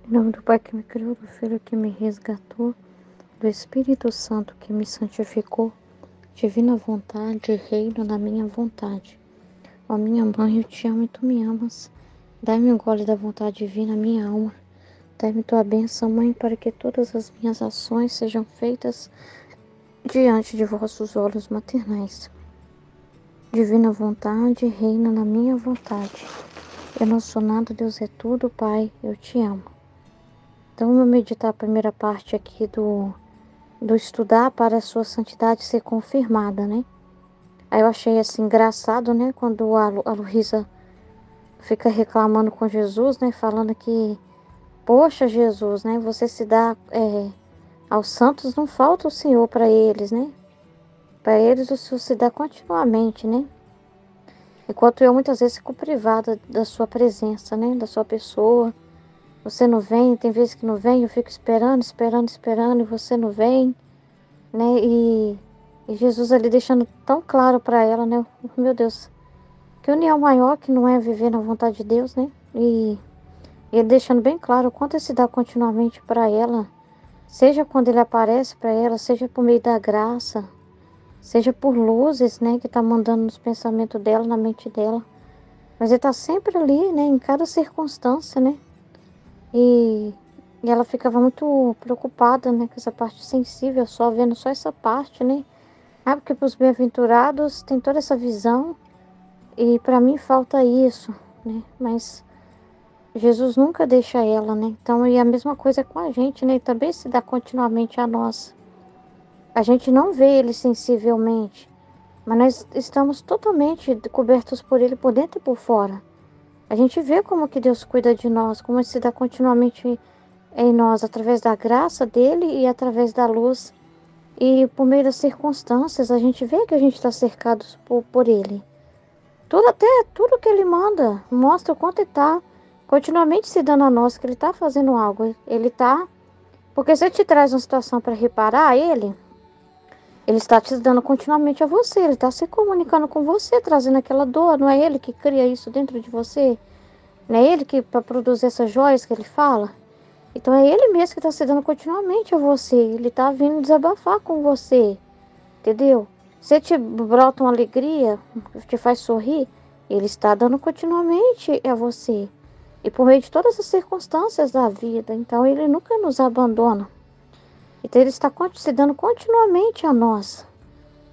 Em nome do Pai que me criou, do Filho que me resgatou, do Espírito Santo que me santificou, divina vontade, reino na minha vontade. Ó minha mãe, eu te amo e tu me amas. Dai-me um gole da vontade divina, minha alma. Dai-me tua bênção, Mãe, para que todas as minhas ações sejam feitas diante de vossos olhos maternais. Divina vontade, reina na minha vontade. Eu não sou nada, Deus é tudo, Pai, eu te amo. Então, vamos meditar a primeira parte aqui do estudar para a sua santidade ser confirmada, né? Aí eu achei assim engraçado, né? Quando a Luísa fica reclamando com Jesus, né? Falando que, poxa, Jesus, né? Você se dá aos santos, não falta o Senhor para eles, né? Para eles o Senhor se dá continuamente, né? Enquanto eu muitas vezes fico privada da sua presença, né? Da sua pessoa. Você não vem, tem vezes que não vem, eu fico esperando, esperando, esperando, e você não vem, né? E Jesus ali deixando tão claro para ela, né? Meu Deus, que união maior que não é viver na vontade de Deus, né? E ele deixando bem claro o quanto ele se dá continuamente para ela, seja quando ele aparece para ela, seja por meio da graça, seja por luzes, né? Que tá mandando nos pensamentos dela, na mente dela. Mas ele tá sempre ali, né? Em cada circunstância, né? E ela ficava muito preocupada, né, com essa parte sensível, só vendo só essa parte, né? Ah, porque para os bem-aventurados tem toda essa visão e para mim falta isso, né? Mas Jesus nunca deixa ela, né? Então, e a mesma coisa com a gente, né? Ele também se dá continuamente a nós. A gente não vê ele sensivelmente, mas nós estamos totalmente cobertos por ele por dentro e por fora. A gente vê como que Deus cuida de nós, como ele se dá continuamente em nós, através da graça dele e através da luz. E por meio das circunstâncias, a gente vê que a gente está cercado por ele. Tudo, até tudo que ele manda, mostra o quanto ele está continuamente se dando a nós, que ele está fazendo algo. Ele está. Porque se ele te traz uma situação para reparar ele está te dando continuamente a você, ele está se comunicando com você, trazendo aquela dor. Não é ele que cria isso dentro de você? Não é ele que para produzir essas joias que ele fala? Então é ele mesmo que está se dando continuamente a você. Ele está vindo desabafar com você. Entendeu? Se te brota uma alegria, te faz sorrir, ele está dando continuamente a você. E por meio de todas as circunstâncias da vida. Então ele nunca nos abandona. Então ele está se dando continuamente a nós.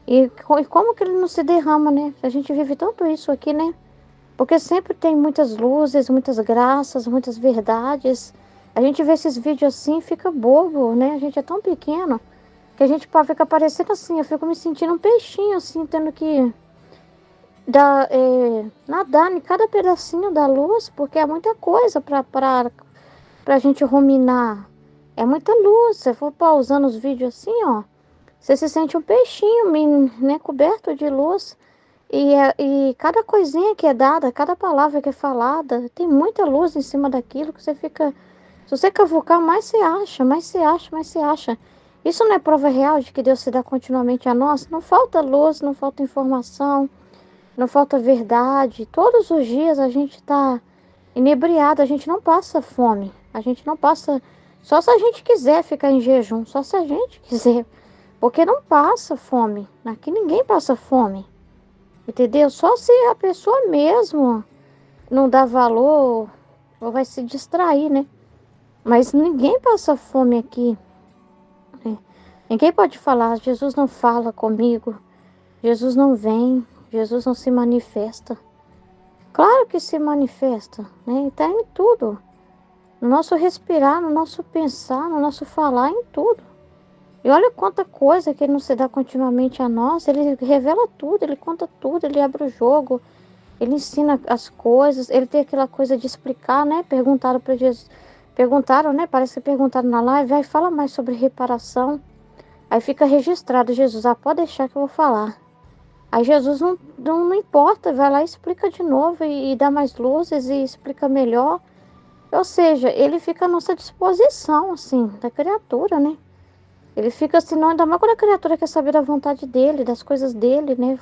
E como que ele não se derrama, né? A gente vive tanto isso aqui, né? Porque sempre tem muitas luzes, muitas graças, muitas verdades. A gente vê esses vídeos assim e fica bobo, né? A gente é tão pequeno que a gente fica parecendo assim. Eu fico me sentindo um peixinho, assim, tendo que nadar em cada pedacinho da luz, porque é muita coisa para a gente ruminar. É muita luz. Se for pausando os vídeos assim, ó, você se sente um peixinho, né, coberto de luz. E cada coisinha que é dada, cada palavra que é falada, tem muita luz em cima daquilo que você fica. Se você cavucar, mais você acha, mais você acha, mais você acha. Isso não é prova real de que Deus se dá continuamente a nós? Não falta luz, não falta informação, não falta verdade. Todos os dias a gente está inebriado, a gente não passa fome. A gente não passa. Só se a gente quiser ficar em jejum, só se a gente quiser. Porque não passa fome. Aqui ninguém passa fome. Entendeu? Só se a pessoa mesmo não dá valor ou vai se distrair, né? Mas ninguém passa fome aqui, né? Ninguém pode falar, Jesus não fala comigo, Jesus não vem, Jesus não se manifesta. Claro que se manifesta, né? Está em tudo. No nosso respirar, no nosso pensar, no nosso falar, em tudo. E olha quanta coisa que ele não se dá continuamente a nós. Ele revela tudo, ele conta tudo, ele abre o jogo, ele ensina as coisas, ele tem aquela coisa de explicar, né? Perguntaram para Jesus, perguntaram, né? Parece que perguntaram na live, aí fala mais sobre reparação. Aí fica registrado, Jesus, pode deixar que eu vou falar. Aí Jesus não importa, vai lá e explica de novo e dá mais luzes e explica melhor. Ou seja, ele fica à nossa disposição, assim, da criatura, né? Ele fica assim, não, ainda mais quando a criatura quer saber da vontade dele, das coisas dele, né?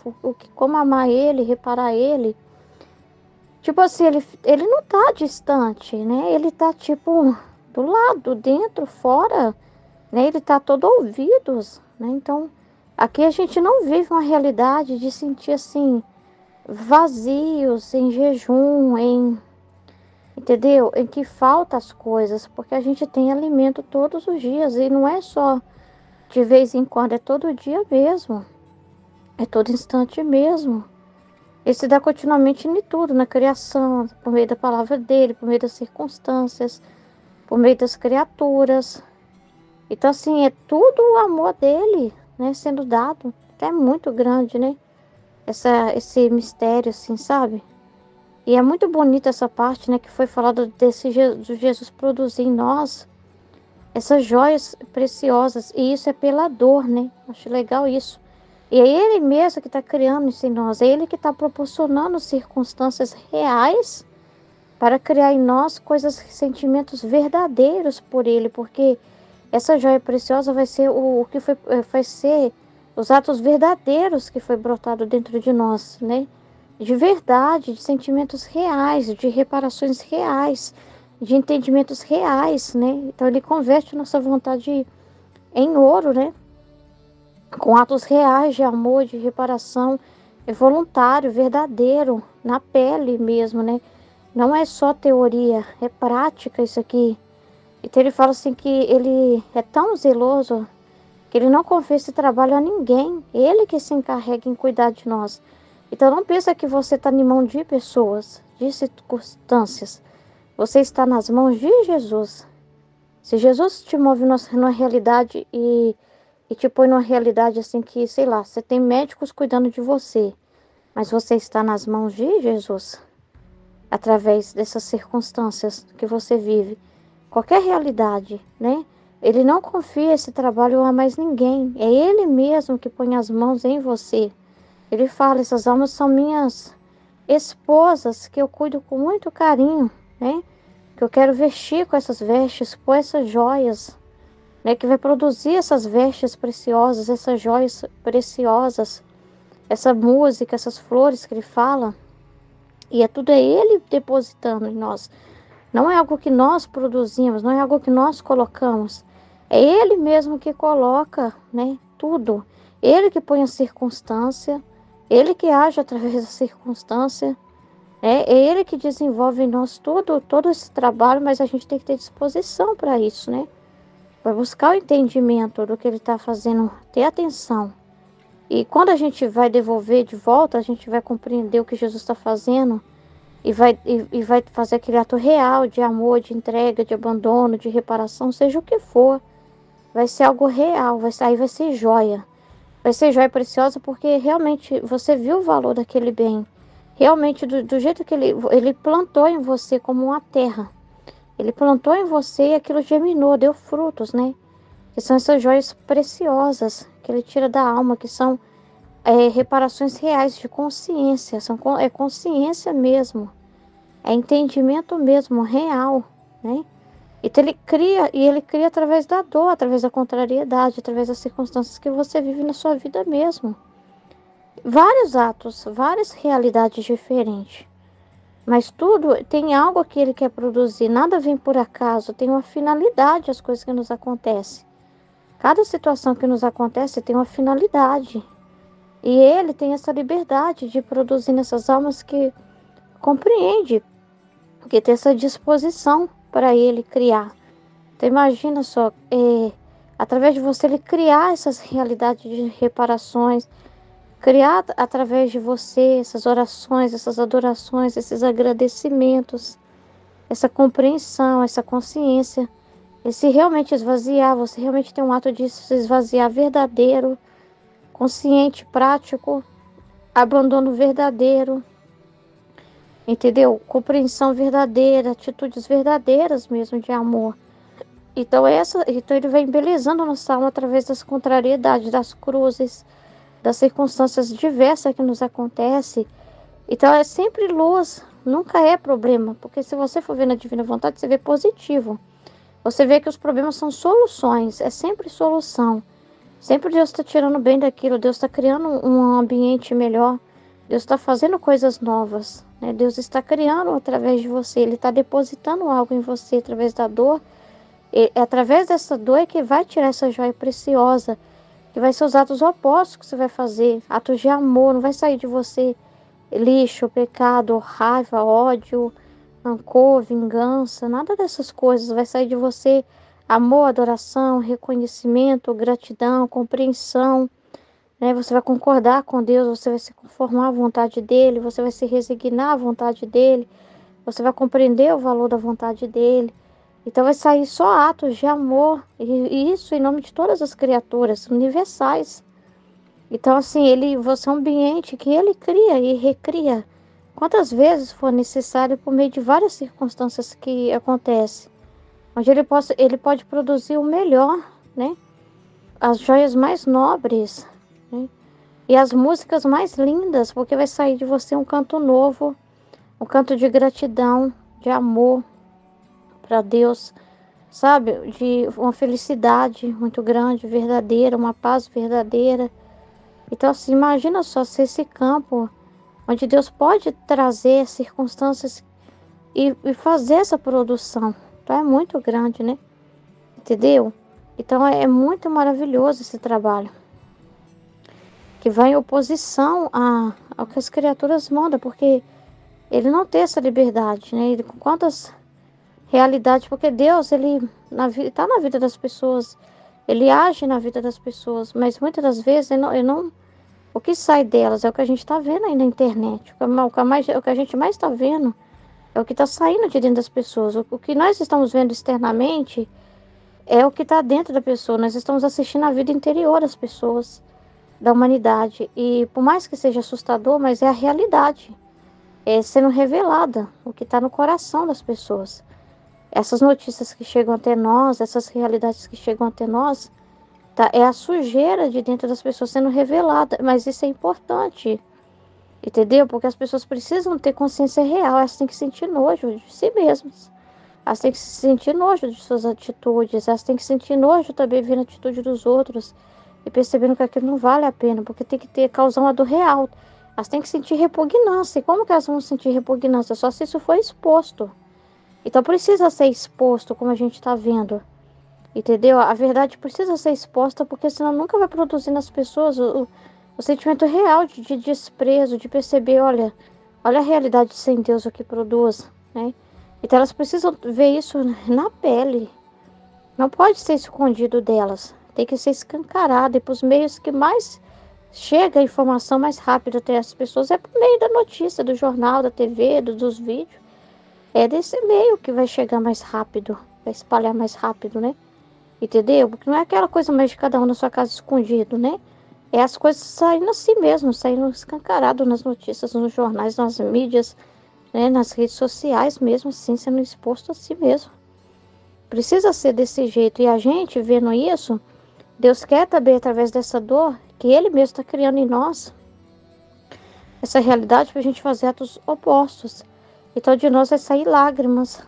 Como amar ele, reparar ele. Tipo assim, ele não tá distante, né? Ele tá tipo do lado, dentro, fora, né? Ele está todo ouvidos, né? Então, aqui a gente não vive uma realidade de sentir assim vazios, em jejum, entendeu? Em que falta as coisas, porque a gente tem alimento todos os dias e não é só de vez em quando, é todo dia mesmo, é todo instante mesmo. Ele se dá continuamente em tudo, na criação, por meio da palavra dele, por meio das circunstâncias, por meio das criaturas. Então, assim, é tudo o amor dele, né, sendo dado. É muito grande, né? Esse mistério, assim, sabe? E é muito bonita essa parte, né, que foi falada de Jesus produzir em nós essas joias preciosas. E isso é pela dor, né? Acho legal isso. E é Ele mesmo que está criando isso em nós. É Ele que está proporcionando circunstâncias reais para criar em nós coisas, sentimentos verdadeiros por Ele. Porque essa joia preciosa vai ser o que foi, vai ser os atos verdadeiros que foi brotado dentro de nós, né? De verdade, de sentimentos reais, de reparações reais, de entendimentos reais, né? Então ele converte nossa vontade em ouro, né? Com atos reais de amor, de reparação, é voluntário, verdadeiro, na pele mesmo, né? Não é só teoria, é prática isso aqui. Então ele fala assim que ele é tão zeloso que ele não confia esse trabalho a ninguém. Ele que se encarrega em cuidar de nós. Então não pensa que você está em mão de pessoas, de circunstâncias. Você está nas mãos de Jesus. Se Jesus te move numa realidade e te põe numa realidade assim que, sei lá, você tem médicos cuidando de você, mas você está nas mãos de Jesus, através dessas circunstâncias que você vive. Qualquer realidade, né? Ele não confia esse trabalho a mais ninguém. É Ele mesmo que põe as mãos em você. Ele fala, essas almas são minhas esposas, que eu cuido com muito carinho, né? Que eu quero vestir com essas vestes, com essas joias, né? Que vai produzir essas vestes preciosas, essas joias preciosas, essa música, essas flores que ele fala. E é tudo Ele depositando em nós. Não é algo que nós produzimos, não é algo que nós colocamos. É Ele mesmo que coloca, né, tudo. Ele que põe a circunstância, Ele que age através da circunstância. É Ele que desenvolve em nós todo esse trabalho, mas a gente tem que ter disposição para isso, né? Para buscar o entendimento do que Ele está fazendo, ter atenção. E quando a gente vai devolver de volta, a gente vai compreender o que Jesus está fazendo e vai fazer aquele ato real de amor, de entrega, de abandono, de reparação, seja o que for. Vai ser algo real, aí vai ser joia. Vai ser joia preciosa porque realmente você viu o valor daquele bem. Realmente, do jeito que ele plantou em você como uma terra. Ele plantou em você e aquilo germinou, deu frutos, né? Que são essas joias preciosas que ele tira da alma, que são reparações reais de consciência, é consciência mesmo, é entendimento mesmo, real, né? Então ele cria através da dor, através da contrariedade, através das circunstâncias que você vive na sua vida mesmo. Vários atos, várias realidades diferentes. Mas tudo tem algo que ele quer produzir, nada vem por acaso, tem uma finalidade as coisas que nos acontecem. Cada situação que nos acontece tem uma finalidade. E ele tem essa liberdade de produzir nessas almas que compreende, que tem essa disposição para ele criar. Então imagina só, através de você ele criar essas realidades de reparações, criar através de você essas orações, essas adorações, esses agradecimentos, essa compreensão, essa consciência, esse realmente esvaziar, você realmente tem um ato de se esvaziar verdadeiro, consciente, prático, abandono verdadeiro, entendeu? Compreensão verdadeira, atitudes verdadeiras mesmo de amor. Então ele vai embelezando a nossa alma através das contrariedades, das cruzes, das circunstâncias diversas que nos acontecem. Então é sempre luz, nunca é problema, porque se você for ver na divina vontade, você vê positivo. Você vê que os problemas são soluções, é sempre solução. Sempre Deus está tirando bem daquilo, Deus está criando um ambiente melhor, Deus está fazendo coisas novas, né? Deus está criando através de você, Ele está depositando algo em você através da dor, É através dessa dor é que vai tirar essa joia preciosa, que vai ser os atos opostos que você vai fazer, atos de amor, não vai sair de você lixo, pecado, raiva, ódio, rancor, vingança, nada dessas coisas. Vai sair de você amor, adoração, reconhecimento, gratidão, compreensão, né? Você vai concordar com Deus, você vai se conformar à vontade dele, você vai se resignar à vontade dele, você vai compreender o valor da vontade dele. Então vai sair só atos de amor, e isso em nome de todas as criaturas universais. Então, assim, você é um ambiente que ele cria e recria quantas vezes for necessário por meio de várias circunstâncias que acontecem, onde ele pode produzir o melhor, né? As joias mais nobres, né? E as músicas mais lindas, porque vai sair de você um canto novo, um canto de gratidão, de amor para Deus, sabe? De uma felicidade muito grande, verdadeira, uma paz verdadeira. Então, assim, imagina só se esse campo onde Deus pode trazer circunstâncias e fazer essa produção. Então, é muito grande, né? Entendeu? Então, é muito maravilhoso esse trabalho, que vai em oposição ao que as criaturas mandam, porque ele não tem essa liberdade, né? Ele, com quantas realidades, porque Deus, ele está na vida das pessoas, ele age na vida das pessoas, mas muitas das vezes ele não o que sai delas é o que a gente está vendo aí na internet. O que a gente mais está vendo é o que está saindo de dentro das pessoas. O que nós estamos vendo externamente é o que está dentro da pessoa. Nós estamos assistindo a vida interior das pessoas, da humanidade. E por mais que seja assustador, mas é a realidade. É sendo revelada o que está no coração das pessoas. Essas notícias que chegam até nós, essas realidades que chegam até nós, tá? É a sujeira de dentro das pessoas sendo revelada, mas isso é importante, entendeu? Porque as pessoas precisam ter consciência real, elas têm que sentir nojo de si mesmas, elas têm que sentir nojo de suas atitudes, elas têm que sentir nojo também vendo a atitude dos outros e percebendo que aquilo não vale a pena, porque tem que causar uma dor real. Elas têm que sentir repugnância. E como que elas vão sentir repugnância? Só se isso for exposto. Então precisa ser exposto, como a gente está vendo. Entendeu? A verdade precisa ser exposta, porque senão nunca vai produzir nas pessoas o sentimento real de desprezo, de perceber, olha a realidade sem Deus o que produz, né? Então elas precisam ver isso na pele. Não pode ser escondido delas. Tem que ser escancarado. E para os meios que mais chega a informação mais rápida até as pessoas é por meio da notícia, do jornal, da TV, dos vídeos. É desse meio que vai chegar mais rápido, vai espalhar mais rápido, né? Entendeu? Porque não é aquela coisa mais de cada um na sua casa escondido, né? É as coisas saindo assim mesmo, saindo escancarado nas notícias, nos jornais, nas mídias, né? Nas redes sociais mesmo, assim, sendo exposto assim mesmo. Precisa ser desse jeito. E a gente, vendo isso, Deus quer também, através dessa dor, que Ele mesmo está criando em nós, essa realidade para a gente fazer atos opostos. Então de nós vai sair lágrimas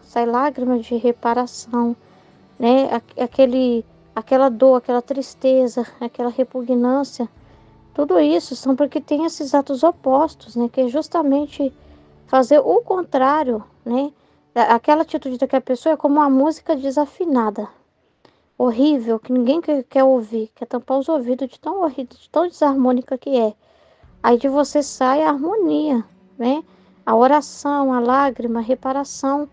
de reparação, né? Aquela dor, aquela tristeza, aquela repugnância, tudo isso são porque tem esses atos opostos, né? Que é justamente fazer o contrário, né? Aquela atitude daquela pessoa é como uma música desafinada, horrível, que ninguém quer ouvir, quer tampar os ouvidos de tão horrível, de tão desarmônica que é. Aí de você sai a harmonia, né? A oração, a lágrima, a reparação.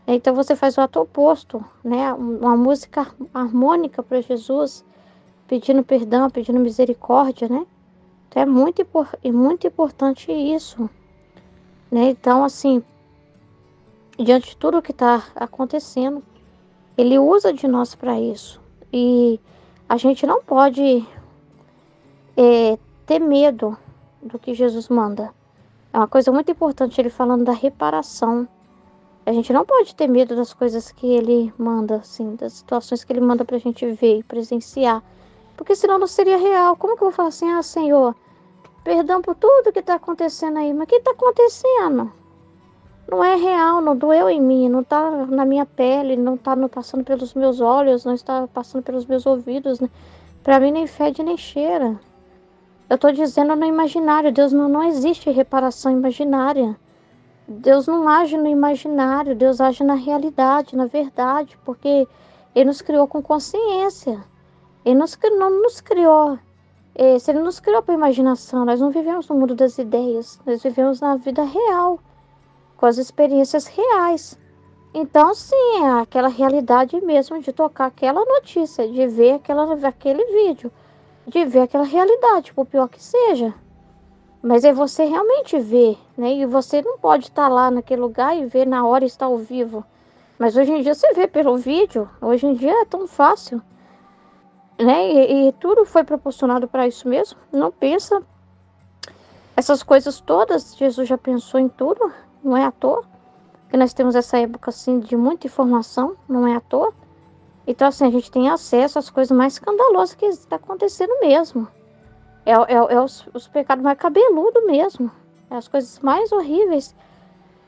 Então você faz o ato oposto, né? Uma música harmônica para Jesus, pedindo perdão, pedindo misericórdia, né? Então é muito importante isso, né? Então, assim, diante de tudo que está acontecendo, Ele usa de nós para isso. E a gente não pode ter medo do que Jesus manda. É uma coisa muito importante Ele falando da reparação. A gente não pode ter medo das coisas que Ele manda, assim, das situações que Ele manda pra gente ver e presenciar. Porque senão não seria real. Como que eu vou falar assim, Senhor, perdão por tudo que tá acontecendo aí. Mas o que tá acontecendo? Não é real, não doeu em mim, não tá na minha pele, não tá passando pelos meus olhos, não está passando pelos meus ouvidos, né? Pra mim nem fede nem cheira. Eu tô dizendo no imaginário. Deus não existe reparação imaginária. Deus não age no imaginário, Deus age na realidade, na verdade, porque Ele nos criou com consciência. Ele não nos criou. Se ele nos criou para imaginação, nós não vivemos no mundo das ideias. Nós vivemos na vida real, com as experiências reais. Então, sim, é aquela realidade mesmo de tocar aquela notícia, de ver aquele vídeo, de ver aquela realidade, por pior que seja. Mas é você realmente ver, né? E você não pode estar lá naquele lugar e ver na hora e estar ao vivo. Mas hoje em dia você vê pelo vídeo, hoje em dia é tão fácil, né? E tudo foi proporcionado para isso mesmo. Não pensa essas coisas todas, Jesus já pensou em tudo, não é à toa. Que nós temos essa época assim de muita informação, não é à toa. Então assim, a gente tem acesso às coisas mais escandalosas que está acontecendo mesmo. Os pecados mais cabeludos mesmo. É as coisas mais horríveis,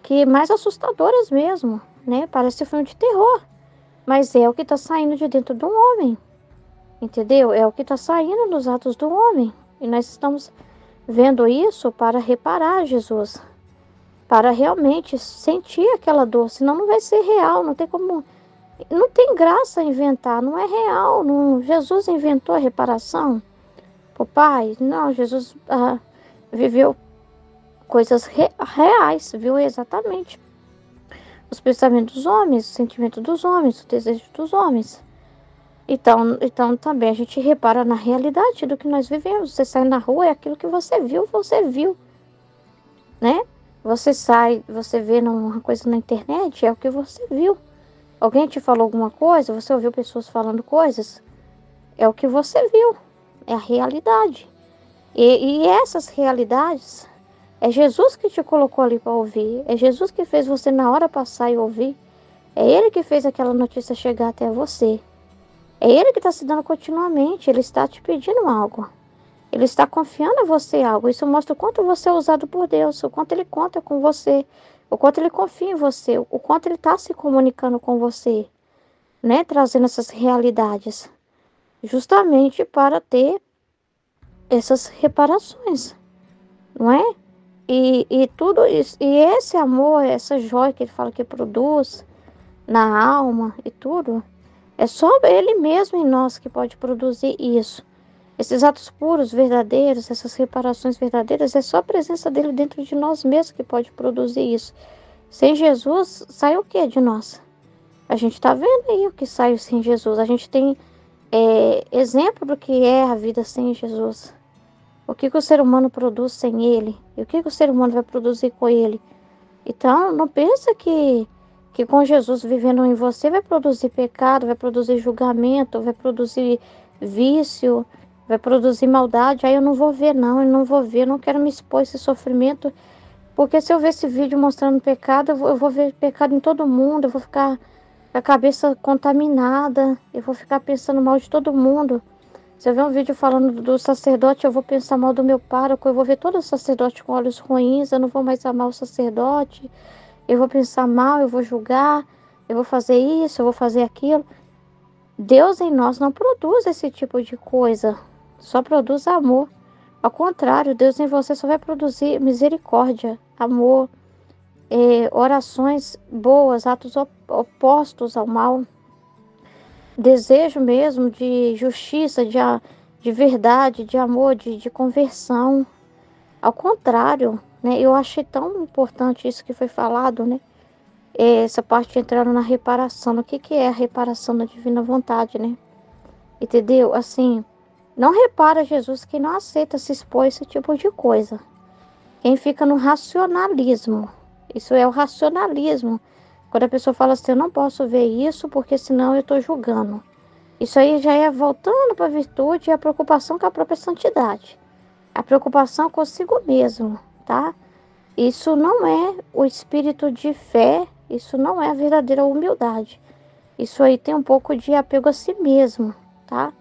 que mais assustadoras mesmo, né? Parece filme de terror. Mas é o que está saindo de dentro do homem. Entendeu? É o que está saindo nos atos do homem. E nós estamos vendo isso para reparar Jesus. Para realmente sentir aquela dor. Senão não vai ser real. Não tem como... Não tem graça inventar. Não é real. Não... Jesus inventou a reparação. O pai, não, Jesus viveu coisas reais, viu exatamente os pensamentos dos homens, os sentimentos dos homens, o desejo dos homens. Então também a gente repara na realidade do que nós vivemos. Você sai na rua, é aquilo que você viu, né? Você sai, você vê uma coisa na internet, é o que você viu. Alguém te falou alguma coisa, você ouviu pessoas falando coisas, é o que você viu. É a realidade. E essas realidades, é Jesus que te colocou ali para ouvir. É Jesus que fez você na hora passar e ouvir. É Ele que fez aquela notícia chegar até você. É Ele que está se dando continuamente. Ele está te pedindo algo. Ele está confiando a você algo. Isso mostra o quanto você é usado por Deus. O quanto Ele conta com você. O quanto Ele confia em você. O quanto Ele está se comunicando com você. Né? Trazendo essas realidades. Justamente para ter essas reparações, não é? E tudo isso, e esse amor, essa joia que ele fala que produz na alma e tudo, é só Ele mesmo em nós que pode produzir isso. Esses atos puros, verdadeiros, essas reparações verdadeiras, é só a presença dele dentro de nós mesmos que pode produzir isso. Sem Jesus, sai o que de nós? A gente está vendo aí o que sai sem Jesus. A gente tem exemplo do que é a vida sem Jesus. O que o ser humano produz sem Ele? E o que o ser humano vai produzir com Ele? Então, não pensa que com Jesus vivendo em você vai produzir pecado, vai produzir julgamento, vai produzir vício, vai produzir maldade. Aí eu não vou ver, não, eu não vou ver, eu não quero me expor a esse sofrimento. Porque se eu ver esse vídeo mostrando pecado, eu vou ver pecado em todo mundo, eu vou ficar com a cabeça contaminada, eu vou ficar pensando mal de todo mundo. Se eu ver um vídeo falando do sacerdote, eu vou pensar mal do meu pároco, eu vou ver todo o sacerdote com olhos ruins, eu não vou mais amar o sacerdote, eu vou pensar mal, eu vou julgar, eu vou fazer isso, eu vou fazer aquilo. Deus em nós não produz esse tipo de coisa, só produz amor. Ao contrário, Deus em você só vai produzir misericórdia, amor, orações boas, atos opostos ao mal. Desejo mesmo de justiça, de verdade, de amor, de conversão. Ao contrário, né? Eu achei tão importante isso que foi falado, né? Essa parte entrando na reparação. O que é a reparação da divina vontade, né? Entendeu? Assim, não repara Jesus quem não aceita se expor a esse tipo de coisa. Quem fica no racionalismo. Isso é o racionalismo. Quando a pessoa fala assim, eu não posso ver isso porque senão eu estou julgando. Isso aí já é voltando para a virtude e a preocupação com a própria santidade. A preocupação consigo mesmo, tá? Isso não é o espírito de fé, isso não é a verdadeira humildade. Isso aí tem um pouco de apego a si mesmo, tá?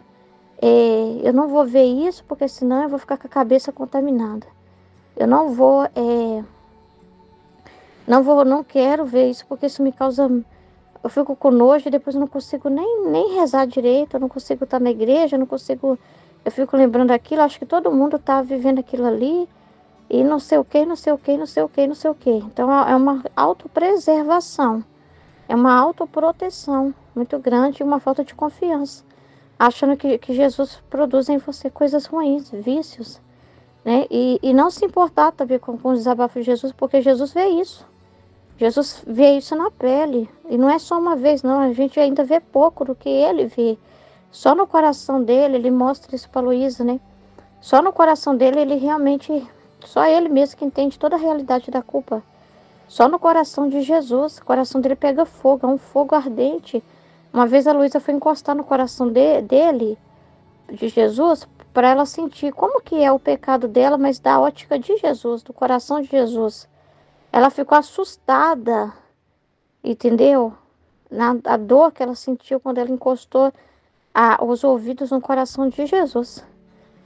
Eu não vou ver isso porque senão eu vou ficar com a cabeça contaminada. Eu não quero ver isso porque isso me causa... Eu fico com nojo e depois eu não consigo nem rezar direito, eu não consigo estar na igreja, eu não consigo... Eu fico lembrando aquilo, acho que todo mundo está vivendo aquilo ali e não sei o que, não sei o que, não sei o que, não sei o que. Então é uma autopreservação. É uma autoproteção muito grande e uma falta de confiança, achando que Jesus produz em você coisas ruins, vícios, né? E não se importar também com os desabafos de Jesus, porque Jesus vê isso. Jesus vê isso na pele. E não é só uma vez, não. A gente ainda vê pouco do que ele vê. Só no coração dele, ele mostra isso para Luísa, né? Só no coração dele, ele realmente... Só ele mesmo que entende toda a realidade da culpa. Só no coração de Jesus. O coração dele pega fogo, é um fogo ardente. Uma vez a Luísa foi encostar no coração dele, de Jesus, para ela sentir como que é o pecado dela, mas da ótica de Jesus, do coração de Jesus. Ela ficou assustada, entendeu? A dor que ela sentiu quando ela encostou os ouvidos no coração de Jesus.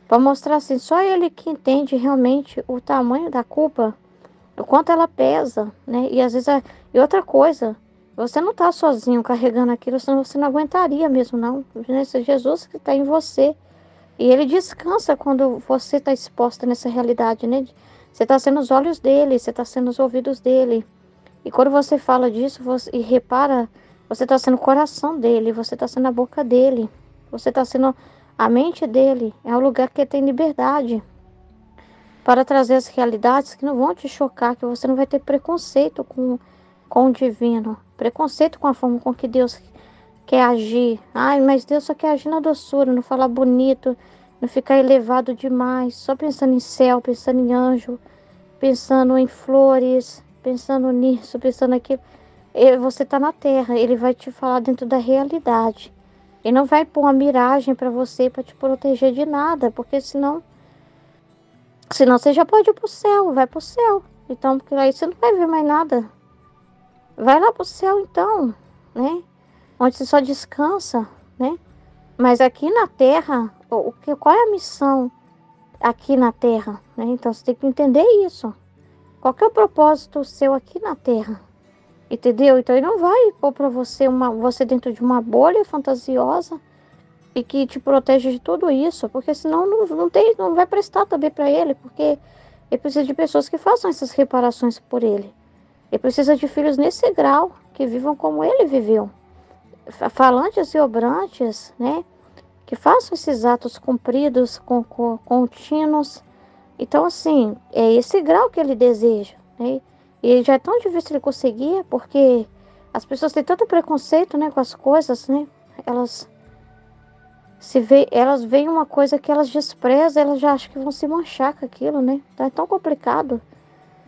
Para mostrar assim, só ele que entende realmente o tamanho da culpa, o quanto ela pesa, né? E às vezes, e outra coisa, você não está sozinho carregando aquilo, senão você não aguentaria mesmo, não. Esse Jesus que está em você. E ele descansa quando você está exposta nessa realidade, né? Você está sendo os olhos dele, você está sendo os ouvidos dele. E quando você fala disso e repara, você está sendo o coração dele, você está sendo a boca dele, você está sendo a mente dele. É o lugar que ele tem liberdade para trazer as realidades que não vão te chocar, que você não vai ter preconceito com o divino, preconceito com a forma com que Deus quer agir. Ai, mas Deus só quer agir na doçura, não falar bonito, não ficar elevado demais, só pensando em céu, pensando em anjo, pensando em flores, pensando nisso, pensando naquilo. Você está na terra, ele vai te falar dentro da realidade. Ele não vai pôr uma miragem para você, para te proteger de nada, porque senão você já pode ir pro céu, vai pro céu. Então, porque aí você não vai ver mais nada. Vai lá pro céu então, né? Onde você só descansa, né? Mas aqui na terra, qual é a missão aqui na terra, né? Então você tem que entender isso. Qual que é o propósito seu aqui na terra? Entendeu? Então ele não vai pôr para você dentro de uma bolha fantasiosa e que te protege de tudo isso, porque senão não vai prestar também para ele, porque ele precisa de pessoas que façam essas reparações por ele. Ele precisa de filhos nesse grau, que vivam como ele viveu. Falantes e obrantes, né? Que façam esses atos cumpridos, contínuos. Então, assim, é esse grau que ele deseja, né? E já é tão difícil ele conseguir, porque as pessoas têm tanto preconceito, né, com as coisas, né? Elas veem uma coisa que elas desprezam, elas já acham que vão se manchar com aquilo, né? Então é tão complicado.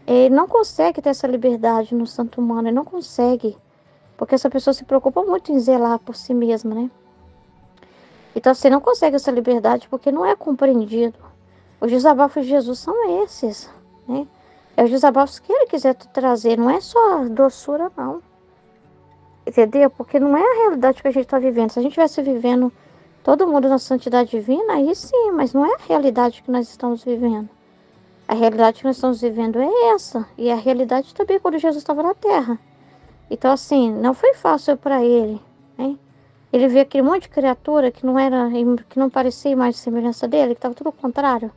Ele não consegue ter essa liberdade no santo humano, ele não consegue. Porque essa pessoa se preocupa muito em zelar por si mesma, né? Então você não consegue essa liberdade porque não é compreendido. Os desabafos de Jesus são esses, né? É os desabafos que ele quiser trazer, não é só doçura, não. Entendeu? Porque não é a realidade que a gente está vivendo. Se a gente estivesse vivendo todo mundo na santidade divina, aí sim, mas não é a realidade que nós estamos vivendo. A realidade que nós estamos vivendo é essa. E a realidade também quando Jesus estava na terra. Então, assim, não foi fácil para ele, né? Ele vê aquele monte de criatura que não parecia mais de semelhança dele, que estava tudo ao contrário.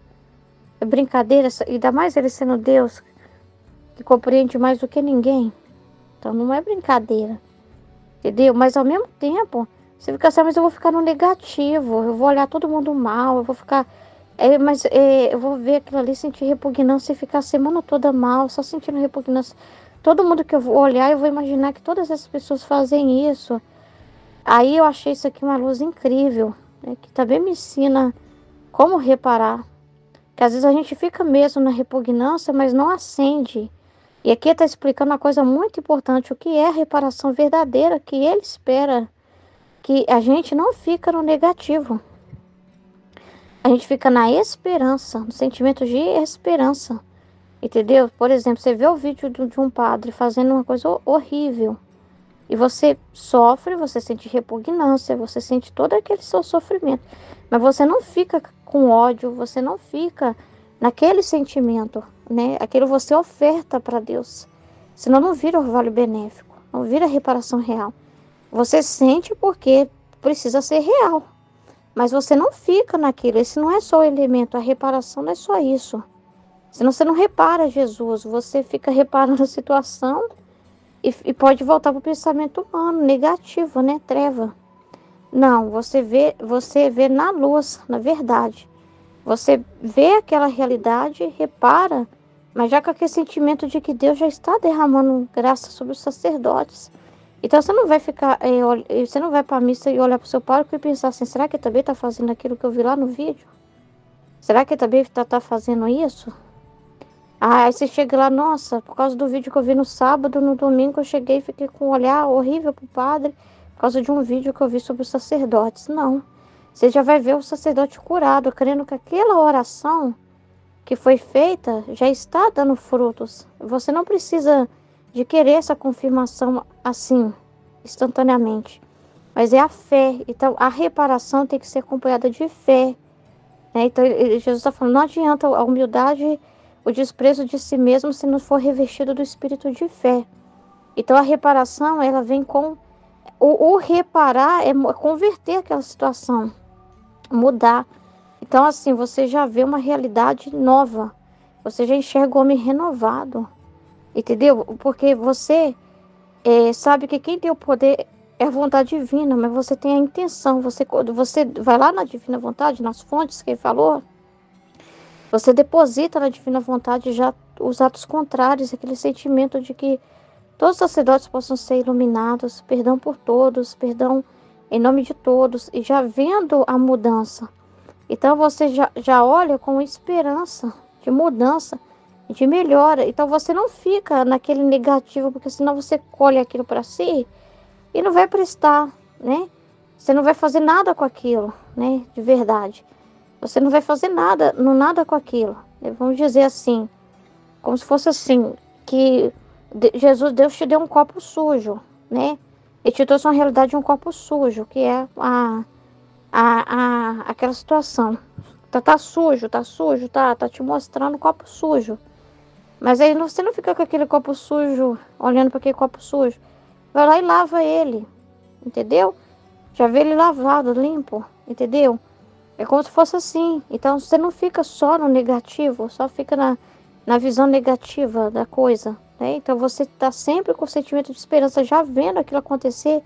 É brincadeira, ainda mais ele sendo Deus, que compreende mais do que ninguém. Então não é brincadeira, entendeu? Mas ao mesmo tempo, você fica assim, mas eu vou ficar no negativo, eu vou olhar todo mundo mal, eu vou ficar... eu vou ver aquilo ali, sentir repugnância e ficar a semana toda mal, só sentindo repugnância. Todo mundo que eu vou olhar, eu vou imaginar que todas essas pessoas fazem isso. Aí eu achei isso aqui uma luz incrível, né, que também me ensina como reparar. Que às vezes a gente fica mesmo na repugnância, mas não acende. E aqui está explicando uma coisa muito importante, o que é a reparação verdadeira, que ele espera. Que a gente não fica no negativo. A gente fica na esperança, no sentimento de esperança. Entendeu? Por exemplo, você vê o vídeo de um padre fazendo uma coisa horrível. E você sofre, você sente repugnância, você sente todo aquele seu sofrimento. Mas você não fica com ódio, você não fica naquele sentimento, né? Aquilo você oferta para Deus. Senão não vira orvalho benéfico, não vira reparação real. Você sente porque precisa ser real. Mas você não fica naquilo. Esse não é só o elemento, a reparação não é só isso. Senão você não repara Jesus, você fica reparando a situação e pode voltar para o pensamento humano, negativo, né? Treva. Não, você vê na luz, na verdade. Você vê aquela realidade, repara, mas já com aquele sentimento de que Deus já está derramando graça sobre os sacerdotes. Então você não vai ficar, você não vai para a missa e olhar para o seu pároco e pensar assim, será que ele também está fazendo aquilo que eu vi lá no vídeo? Será que ele também tá fazendo isso? Ah, aí você chega lá, nossa, por causa do vídeo que eu vi no sábado, no domingo eu cheguei e fiquei com um olhar horrível pro padre, por causa de um vídeo que eu vi sobre os sacerdotes. Não. Você já vai ver o sacerdote curado, crendo que aquela oração que foi feita já está dando frutos. Você não precisa de querer essa confirmação assim, instantaneamente. Mas é a fé. Então, a reparação tem que ser acompanhada de fé. Né? Então, Jesus está falando, não adianta a humildade, o desprezo de si mesmo se não for revestido do espírito de fé. Então, a reparação, ela vem com... O reparar é converter aquela situação, mudar. Então, assim, você já vê uma realidade nova. Você já enxerga o homem renovado. Entendeu? Porque você sabe que quem tem o poder é a vontade divina, mas você tem a intenção. Você vai lá na divina vontade, nas fontes que ele falou, você deposita na divina vontade já os atos contrários, aquele sentimento de que todos os sacerdotes possam ser iluminados, perdão por todos, perdão em nome de todos, e já vendo a mudança. Então você já olha com esperança de mudança, de melhora. Então você não fica naquele negativo, porque senão você colhe aquilo para si e não vai prestar, né? Você não vai fazer nada com aquilo, né? De verdade. Você não vai fazer nada com aquilo. Vamos dizer assim, como se fosse assim, que Deus te deu um copo sujo, né? Ele te trouxe uma realidade de um copo sujo, que é aquela situação. Tá sujo, tá te mostrando um copo sujo. Mas aí você não fica com aquele copo sujo, olhando para aquele copo sujo. Vai lá e lava ele, entendeu? Já vê ele lavado, limpo, entendeu? É como se fosse assim. Então você não fica só no negativo, só fica na visão negativa da coisa, né? Então você tá sempre com o sentimento de esperança, já vendo aquilo acontecer,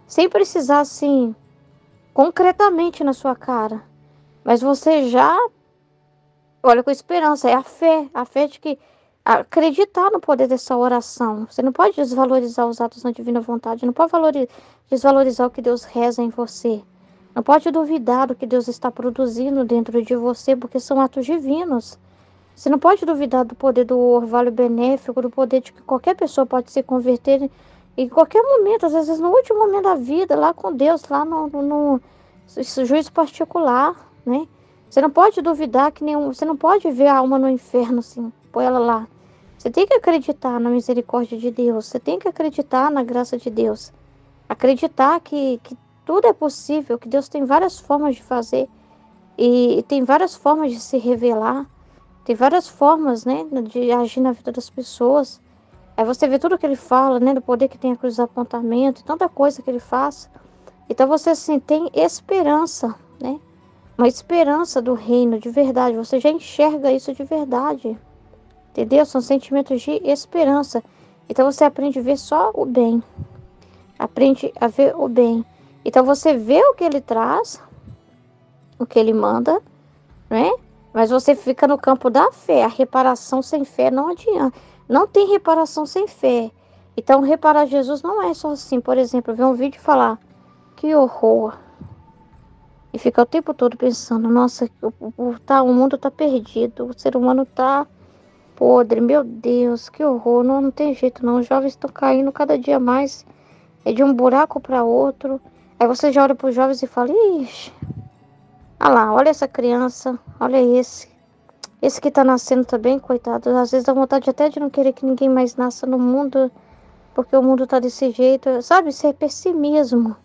sem precisar assim, concretamente na sua cara. Mas você já olha com esperança, é a fé de que acreditar no poder dessa oração. Você não pode desvalorizar os atos da divina vontade, não pode desvalorizar o que Deus reza em você. Não pode duvidar do que Deus está produzindo dentro de você, porque são atos divinos. Você não pode duvidar do poder do orvalho benéfico, do poder de que qualquer pessoa pode se converter em qualquer momento, às vezes no último momento da vida, lá com Deus, lá no juízo particular, né? Você não pode duvidar você não pode ver a alma no inferno assim, pôr ela lá. Você tem que acreditar na misericórdia de Deus, você tem que acreditar na graça de Deus. Acreditar que tudo é possível, que Deus tem várias formas de fazer e tem várias formas de se revelar, tem várias formas, né, de agir na vida das pessoas. Aí você vê tudo que ele fala, né, do poder que tem a cruz do apontamento, tanta coisa que ele faz. Então você assim tem esperança, né? Uma esperança do reino de verdade. Você já enxerga isso de verdade. Entendeu? São sentimentos de esperança. Então você aprende a ver só o bem. Aprende a ver o bem. Então você vê o que ele traz, o que ele manda, né? Mas você fica no campo da fé. A reparação sem fé não adianta. Não tem reparação sem fé. Então reparar Jesus não é só assim. Por exemplo, ver um vídeo e falar, que horror. E ficar o tempo todo pensando, nossa, o mundo tá perdido, o ser humano tá podre, meu Deus, que horror, não tem jeito não, os jovens estão caindo cada dia mais, é de um buraco para outro. Aí você já olha para os jovens e fala, ixi, olha lá, olha essa criança, olha esse que tá nascendo também, coitado, às vezes dá vontade até de não querer que ninguém mais nasça no mundo, porque o mundo tá desse jeito, sabe, isso é pessimismo.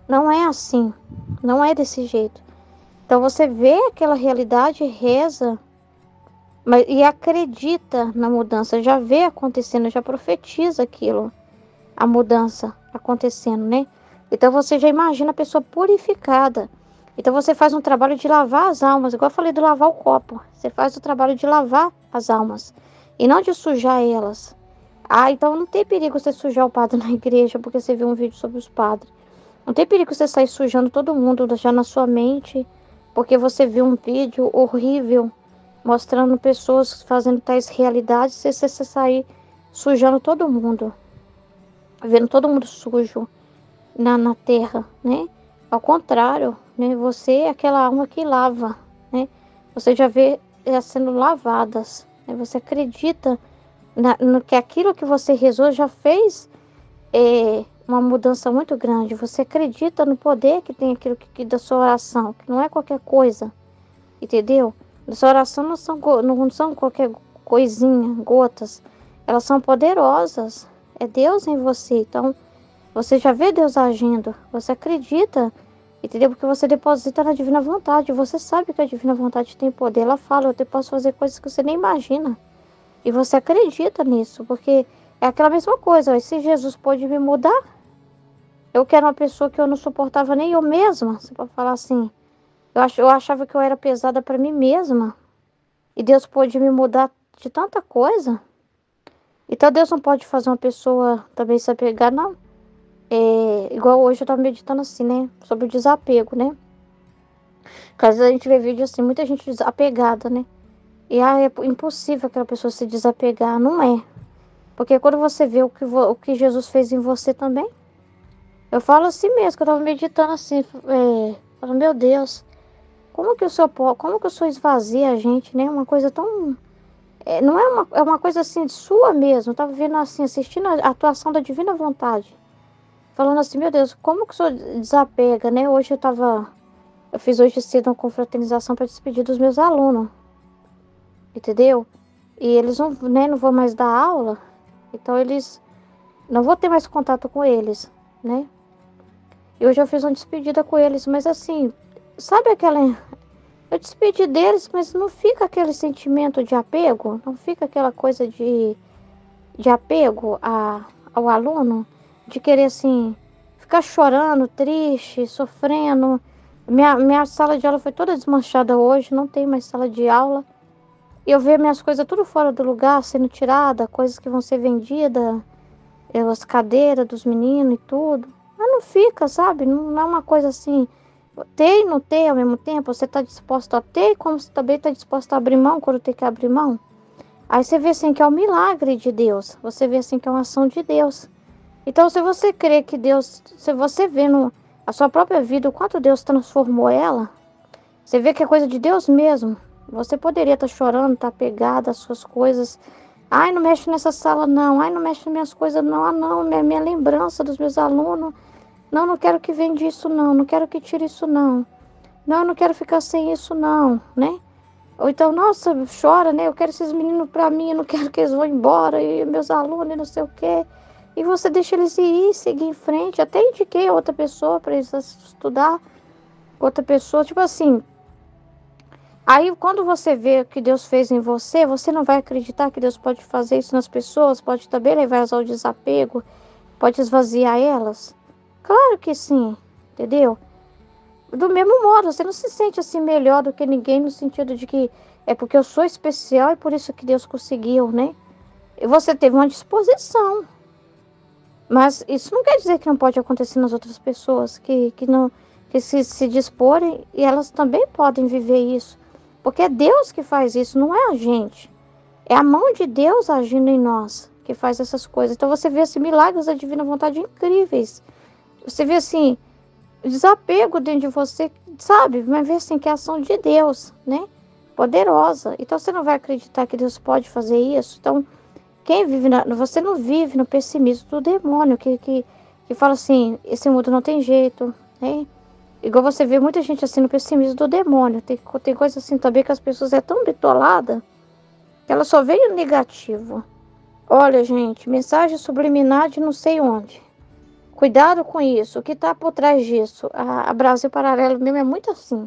Não é assim, não é desse jeito. Então você vê aquela realidade, reza e acredita na mudança, já vê acontecendo, já profetiza aquilo, a mudança acontecendo, né? Então você já imagina a pessoa purificada. Então você faz um trabalho de lavar as almas, igual eu falei do lavar o copo. Você faz o trabalho de lavar as almas e não de sujar elas. Ah, então não tem perigo você sujar o padre na igreja porque você viu um vídeo sobre os padres. Não tem perigo você sair sujando todo mundo já na sua mente porque você viu um vídeo horrível mostrando pessoas fazendo tais realidades e você sair sujando todo mundo, vendo todo mundo sujo na terra, né? Ao contrário, né? Você é aquela alma que lava, né? Você já vê elas sendo lavadas, né? Você acredita no que aquilo que você rezou já fez uma mudança muito grande. Você acredita no poder que tem aquilo que da sua oração, que não é qualquer coisa, entendeu? Da sua oração não são qualquer coisinha, gotas. Elas são poderosas. É Deus em você. Então, você já vê Deus agindo. Você acredita, entendeu? Porque você deposita na divina vontade. Você sabe que a divina vontade tem poder. Ela fala, eu posso fazer coisas que você nem imagina. E você acredita nisso, porque é aquela mesma coisa. Ó, se Jesus pôde me mudar, eu que era uma pessoa que eu não suportava nem eu mesma, se pode falar assim. Eu achava que eu era pesada para mim mesma. E Deus pôde me mudar de tanta coisa. Então Deus não pode fazer uma pessoa também se apegar, não. Igual hoje eu tava meditando assim, né? Sobre o desapego, né? Porque às vezes a gente vê vídeo assim, muita gente desapegada, né? E é impossível aquela pessoa se desapegar. Não é. Porque quando você vê o que Jesus fez em você também, eu falo assim mesmo, que eu tava meditando assim, falando, meu Deus, como que o Senhor esvazia a gente, né? Uma coisa tão, não é uma coisa assim sua mesmo. Eu tava vendo assim, assistindo a atuação da divina vontade, falando assim, meu Deus, como que o Senhor desapega, né? Eu fiz hoje cedo uma confraternização para despedir dos meus alunos, entendeu? E eles não, né, não vão mais dar aula, então eles não vou ter mais contato com eles, né? E hoje eu fiz uma despedida com eles, mas assim, sabe aquela. Eu despedi deles, mas não fica aquele sentimento de apego, não fica aquela coisa de apego ao aluno, de querer assim, ficar chorando, triste, sofrendo. Minha sala de aula foi toda desmanchada hoje, não tem mais sala de aula. E eu vejo minhas coisas tudo fora do lugar, sendo tirada, coisas que vão ser vendidas, as cadeiras dos meninos e tudo. Mas não fica, sabe? Não é uma coisa assim, ter e não ter ao mesmo tempo. Você está disposto a ter, como você também está disposto a abrir mão quando tem que abrir mão. Aí você vê assim que é um milagre de Deus. Você vê assim que é uma ação de Deus. Então, se você crê que Deus, se você vê a sua própria vida, o quanto Deus transformou ela, você vê que é coisa de Deus mesmo. Você poderia estar chorando, estar pegada às suas coisas. Ai, não mexe nessa sala, não. Ai, não mexe nas minhas coisas, não. Ah, não, minha lembrança dos meus alunos. Não, não quero que vende isso, não. Não quero que tire isso, não. Não, não quero ficar sem isso, não, né? Ou então, nossa, chora, né? Eu quero esses meninos pra mim, eu não quero que eles vão embora. E meus alunos, e não sei o quê. E você deixa eles ir, seguir em frente. Até indiquei a outra pessoa para eles estudar. Outra pessoa, tipo assim. Aí, quando você vê o que Deus fez em você, você não vai acreditar que Deus pode fazer isso nas pessoas, pode também levar-las ao desapego, pode esvaziar elas? Claro que sim, entendeu? Do mesmo modo, você não se sente assim melhor do que ninguém no sentido de que é porque eu sou especial e por isso que Deus conseguiu, né? E você teve uma disposição. Mas isso não quer dizer que não pode acontecer nas outras pessoas, que se disporem e elas também podem viver isso. Porque é Deus que faz isso, não é a gente. É a mão de Deus agindo em nós que faz essas coisas. Então você vê assim, milagres da divina vontade incríveis. Você vê assim, o desapego dentro de você, sabe? Mas vê assim que é a ação de Deus, né? Poderosa. Então você não vai acreditar que Deus pode fazer isso. Então, quem vive você não vive no pessimismo do demônio, que fala assim, esse mundo não tem jeito, né? Igual você vê muita gente assim no pessimismo do demônio. Tem coisa assim também que as pessoas é tão bitolada que ela só vê o negativo. Olha, gente, mensagem subliminar de não sei onde. Cuidado com isso. O que está por trás disso? A Brasil Paralelo mesmo é muito assim.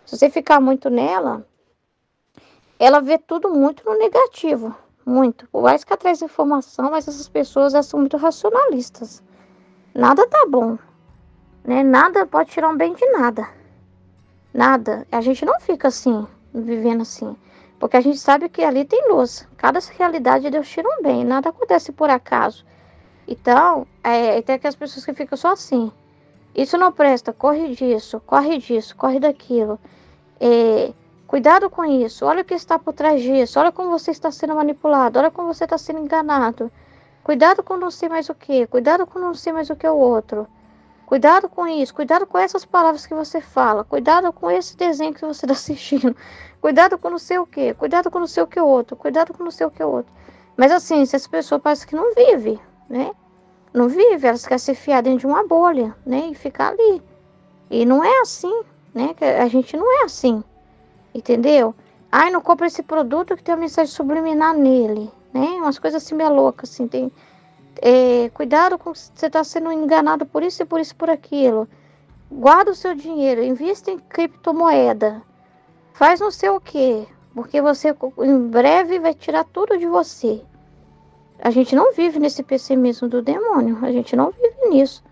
Se você ficar muito nela, ela vê tudo muito no negativo. Muito. Por mais que ela traz informação, mas essas pessoas são muito racionalistas. Nada tá bom, né? Nada pode tirar um bem de nada. Nada. A gente não fica assim, vivendo assim. Porque a gente sabe que ali tem luz. Cada realidade Deus tira um bem. Nada acontece por acaso. Então, tem aquelas pessoas que ficam só assim. Isso não presta, corre disso, corre daquilo. Cuidado com isso, olha o que está por trás disso, olha como você está sendo manipulado, olha como você está sendo enganado. Cuidado com não sei mais o que, cuidado com não sei mais o que o outro. Cuidado com isso, cuidado com essas palavras que você fala, cuidado com esse desenho que você está assistindo, cuidado com não sei o que, cuidado com não sei o que o outro, cuidado com não sei o que o outro. Mas assim, se essa pessoa parece que não vive, né? Não vive, elas querem se fiar dentro de uma bolha, né? E ficar ali. E não é assim, né? A gente não é assim, entendeu? Ai, não compra esse produto que tem uma mensagem subliminar nele, né? Umas coisas assim meio loucas, assim. Cuidado com você está sendo enganado por isso e por isso, por aquilo. Guarda o seu dinheiro, invista em criptomoeda. Faz não sei o quê, porque você em breve vai tirar tudo de você. A gente não vive nesse pessimismo do demônio, a gente não vive nisso,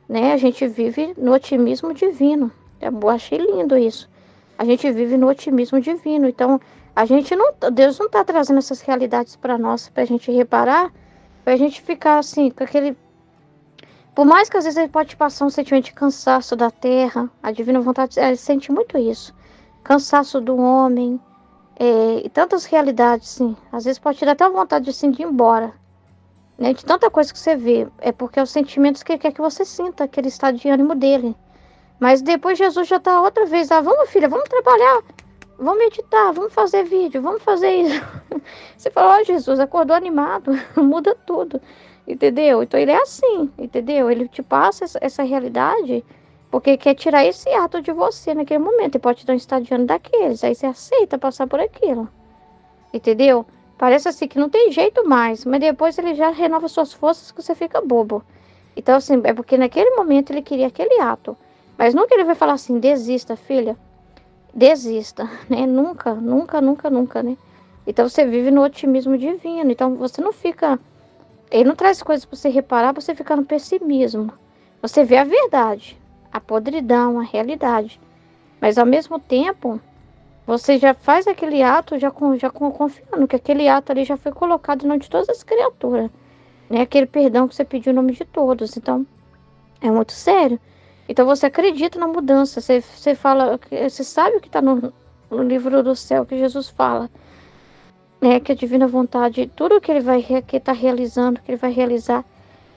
né? A gente vive no otimismo divino. Eu achei lindo isso. A gente vive no otimismo divino. Então, Deus não está trazendo essas realidades para nós, para a gente reparar, para a gente ficar assim, com aquele... Por mais que às vezes ele pode passar um sentimento de cansaço da terra, a divina vontade, ela sente muito isso. Cansaço do homem, e tantas realidades, sim. Às vezes pode te dar até vontade de, assim, de ir embora, né? De tanta coisa que você vê. É porque é os sentimentos que ele quer que você sinta, aquele estado de ânimo dele. Mas depois Jesus já está outra vez, vamos filha, vamos trabalhar, vamos meditar, vamos fazer vídeo, vamos fazer isso. Você fala, Jesus, acordou animado, muda tudo, entendeu? Então ele é assim, entendeu? Ele te passa essa realidade porque quer tirar esse ato de você naquele momento. Ele pode te dar um estado de ânimo daqueles, aí você aceita passar por aquilo, entendeu? Parece assim que não tem jeito mais, mas depois ele já renova suas forças que você fica bobo. Então assim, é porque naquele momento ele queria aquele ato. Mas nunca ele vai falar assim, desista, filha. Desista, né? Nunca, nunca, nunca, nunca, né? Então você vive no otimismo divino. Então você não fica... Ele não traz coisas para você reparar, para você ficar no pessimismo. Você vê a verdade, a podridão, a realidade. Mas ao mesmo tempo, você já faz aquele ato confiando que aquele ato ali já foi colocado em nome de todas as criaturas. Né? Aquele perdão que você pediu em nome de todos. Então, é muito sério. Então você acredita na mudança, você fala, você sabe o que está no livro do céu, que Jesus fala, né? Que a divina vontade, tudo que ele vai estar realizando, que ele vai realizar,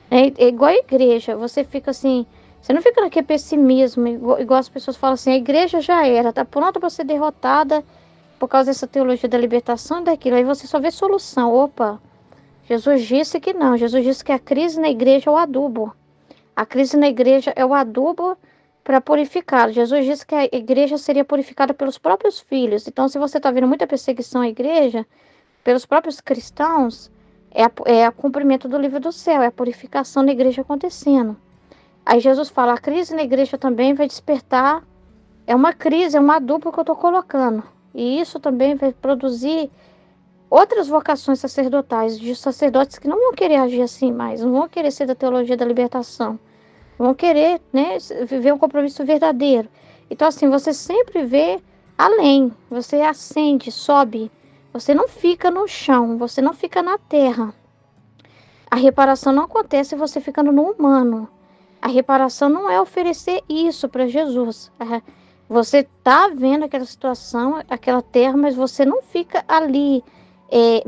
né? É igual a igreja, você fica assim, você não fica naquele pessimismo, igual as pessoas falam assim, a igreja já era, está pronta para ser derrotada por causa dessa teologia da libertação e daquilo, aí você só vê solução. Opa, Jesus disse que não, Jesus disse que a crise na igreja é o adubo. A crise na igreja é o adubo para purificar. Jesus disse que a igreja seria purificada pelos próprios filhos. Então, se você está vendo muita perseguição à igreja, pelos próprios cristãos, é o cumprimento do livro do céu, é a purificação da igreja acontecendo. Aí Jesus fala, a crise na igreja também vai despertar, é uma crise, é um adubo que eu estou colocando. E isso também vai produzir outras vocações sacerdotais, de sacerdotes que não vão querer agir assim mais, não vão querer ser da teologia da libertação, vão querer, né, viver um compromisso verdadeiro. Então assim, você sempre vê além, você ascende, sobe, você não fica no chão, você não fica na terra. A reparação não acontece você ficando no humano. A reparação não é oferecer isso para Jesus. Você está vendo aquela situação, aquela terra, mas você não fica ali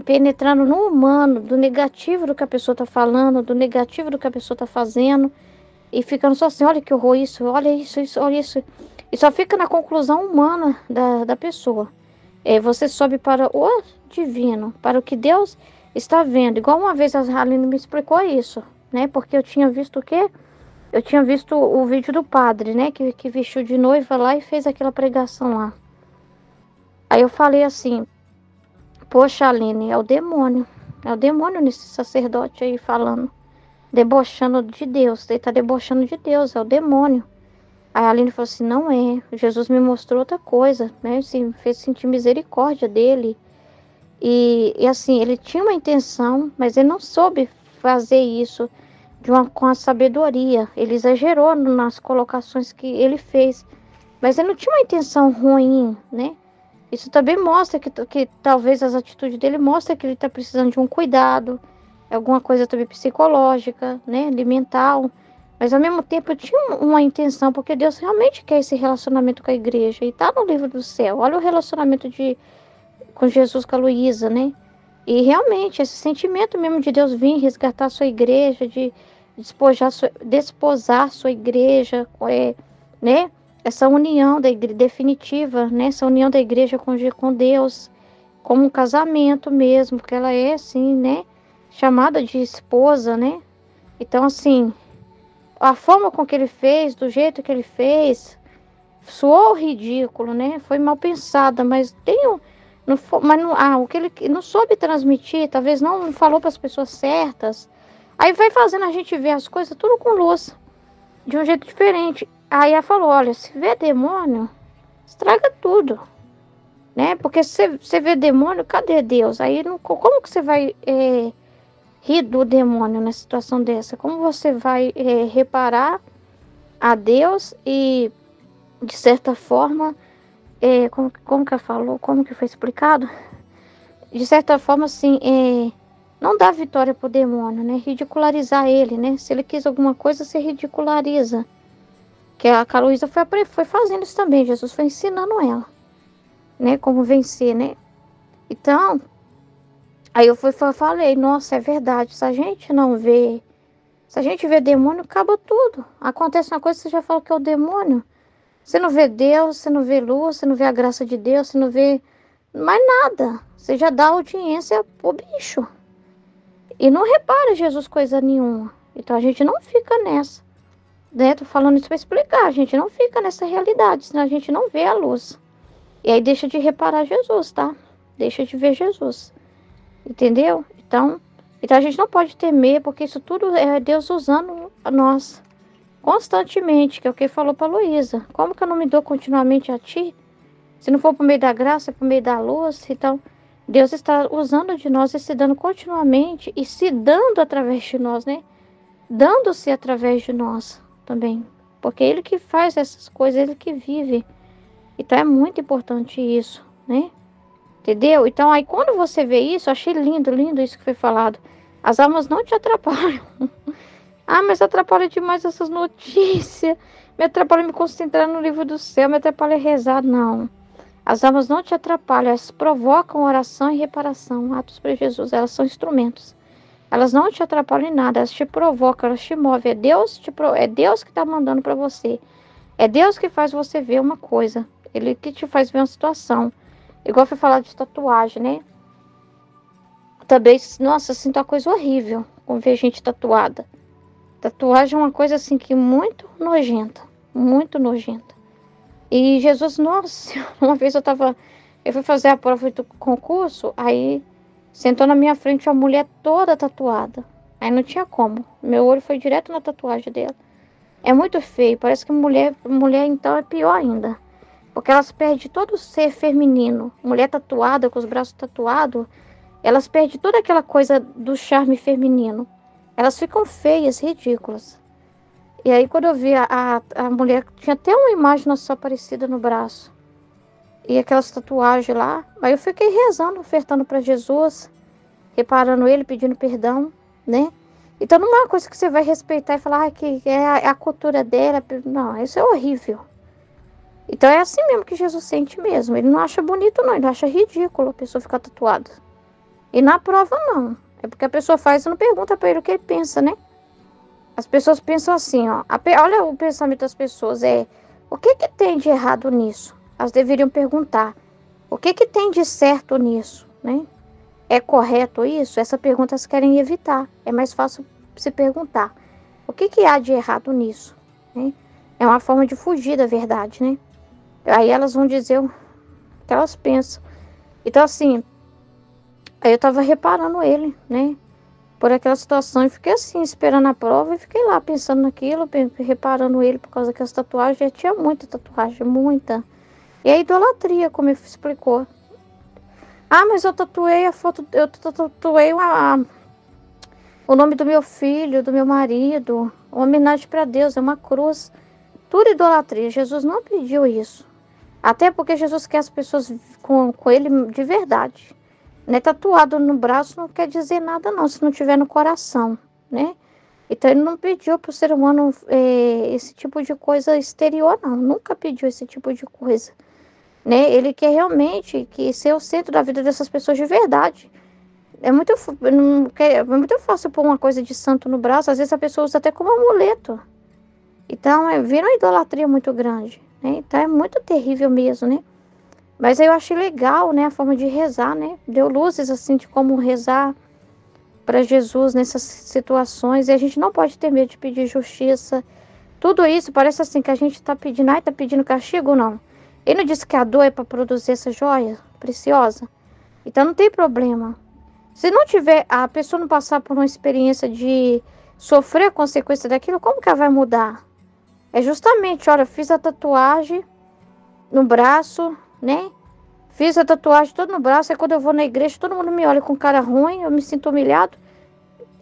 penetrando no humano, do negativo do que a pessoa está falando, do negativo do que a pessoa está fazendo, e ficando só assim, olha que horror isso, olha isso, olha isso. E só fica na conclusão humana da pessoa. Você sobe para o divino, para o que Deus está vendo. Igual uma vez a Aline me explicou isso, né? Porque eu tinha visto o quê? Eu tinha visto o vídeo do padre, né? Que vestiu de noiva lá e fez aquela pregação lá. Aí eu falei assim, poxa, Aline, é o demônio nesse sacerdote aí falando, debochando de Deus, ele tá debochando de Deus, é o demônio. Aí a Aline falou assim, não é, Jesus me mostrou outra coisa, né, assim, fez sentir misericórdia dele, e assim, ele tinha uma intenção, mas ele não soube fazer isso com a sabedoria, ele exagerou nas colocações que ele fez, mas ele não tinha uma intenção ruim, né? Isso também mostra que talvez as atitudes dele mostram que ele está precisando de um cuidado, alguma coisa também psicológica, né, alimentar. Mas ao mesmo tempo eu tinha uma intenção, porque Deus realmente quer esse relacionamento com a igreja. E tá no livro do céu. Olha o relacionamento com Jesus, com a Luísa, né? E realmente, esse sentimento mesmo de Deus vir resgatar a sua igreja, de desposar sua igreja, né? Essa união da igreja definitiva, né? Essa união da igreja com Deus, como um casamento mesmo, porque ela é assim, né? Chamada de esposa, né? Então, assim, a forma com que ele fez, do jeito que ele fez, soou ridículo, né? Foi mal pensada, mas o que ele não soube transmitir, talvez não falou para as pessoas certas. Aí vai fazendo a gente ver as coisas tudo com luz, de um jeito diferente. Aí ela falou, olha, se vê demônio, estraga tudo, né? Porque se você vê demônio, cadê Deus? Aí como que você vai rir do demônio nessa situação dessa? Como você vai reparar a Deus e, de certa forma, como que ela falou? Como que foi explicado? De certa forma, assim, não dá vitória pro demônio, né? Ridicularizar ele, né? Se ele quis alguma coisa, você ridiculariza. Que a Luísa foi fazendo isso também. Jesus foi ensinando ela, né? Como vencer, né? Então, aí eu falei, nossa, é verdade. Se a gente não vê, se a gente vê demônio, acaba tudo. Acontece uma coisa, você já fala que é o demônio. Você não vê Deus, você não vê luz, você não vê a graça de Deus, você não vê mais nada. Você já dá audiência pro bicho. E não repara Jesus coisa nenhuma. Então a gente não fica nessa. Né? Tô falando isso para explicar. A gente não fica nessa realidade, senão a gente não vê a luz. E aí deixa de reparar Jesus, tá? Deixa de ver Jesus. Entendeu? Então a gente não pode temer, porque isso tudo é Deus usando nós constantemente, que é o que ele falou para Luísa. Como que eu não me dou continuamente a ti? Se não for por meio da graça, é por meio da luz. Então, Deus está usando de nós e se dando continuamente e se dando através de nós, né? Dando-se através de nós também. Porque Ele que faz essas coisas, Ele que vive. Então, é muito importante isso, né? Entendeu? Então, aí quando você vê isso, eu achei lindo, lindo isso que foi falado. As almas não te atrapalham. Ah, mas atrapalha demais essas notícias. Me atrapalha me concentrar no livro do céu. Me atrapalha rezar. Não. As almas não te atrapalham. Elas provocam oração e reparação. Atos para Jesus. Elas são instrumentos. Elas não te atrapalham em nada. Elas te provocam. Elas te movem. É Deus que está mandando para você. É Deus que faz você ver uma coisa. Ele que te faz ver uma situação. Igual foi falar de tatuagem, né? Também, nossa, sinto uma coisa horrível com ver gente tatuada. Tatuagem é uma coisa assim que muito nojenta. Muito nojenta. E Jesus, nossa, uma vez eu fui fazer a prova do concurso, aí sentou na minha frente uma mulher toda tatuada. Aí não tinha como. Meu olho foi direto na tatuagem dela. É muito feio, parece que mulher então é pior ainda. Porque elas perdem todo o ser feminino. Mulher tatuada, com os braços tatuados, elas perdem toda aquela coisa do charme feminino. Elas ficam feias, ridículas. E aí quando eu vi a mulher, tinha até uma imagem Nossa Aparecida no braço. E aquelas tatuagens lá. Aí eu fiquei rezando, ofertando para Jesus, reparando ele, pedindo perdão, né? Então não é uma coisa que você vai respeitar e falar que é a cultura dela. Não, isso é horrível. Então é assim mesmo que Jesus sente mesmo. Ele não acha bonito não, ele acha ridículo a pessoa ficar tatuada. E na prova não. É porque a pessoa faz e não pergunta para ele o que ele pensa, né? As pessoas pensam assim, ó. Olha o pensamento das pessoas. O que tem de errado nisso? Elas deveriam perguntar. O que tem de certo nisso, né? É correto isso? Essa pergunta elas querem evitar. É mais fácil se perguntar. O que há de errado nisso? Né? É uma forma de fugir da verdade, né? Aí elas vão dizer o que elas pensam. Então, assim, aí eu tava reparando ele, né? Por aquela situação. E fiquei assim, esperando a prova. E fiquei lá pensando naquilo, reparando ele por causa daquelas tatuagens. Já tinha muita tatuagem, muita. E a idolatria, como ele explicou. Ah, mas eu tatuei a foto, eu tatuei o nome do meu filho, do meu marido. Uma homenagem para Deus, é uma cruz. Tudo idolatria. Jesus não pediu isso. Até porque Jesus quer as pessoas com ele de verdade. Né? Tatuado no braço não quer dizer nada não, se não tiver no coração, né? Então ele não pediu para o ser humano esse tipo de coisa exterior, não. Nunca pediu esse tipo de coisa, né? Ele quer realmente que ser o centro da vida dessas pessoas de verdade. É muito fácil pôr uma coisa de santo no braço, às vezes a pessoa usa até como amuleto. Então vira uma idolatria muito grande, né? Então é muito terrível mesmo, né? Mas eu achei legal, né, a forma de rezar, né? Deu luzes assim de como rezar para Jesus nessas situações. E a gente não pode ter medo de pedir justiça. Tudo isso parece assim que a gente está pedindo, tá pedindo castigo, não. Ele não disse que a dor é para produzir essa joia preciosa. Então não tem problema. Se não tiver, a pessoa não passar por uma experiência de sofrer a consequência daquilo, como que ela vai mudar? É justamente, olha, fiz a tatuagem no braço, né? Fiz a tatuagem toda no braço, aí quando eu vou na igreja, todo mundo me olha com cara ruim, eu me sinto humilhado.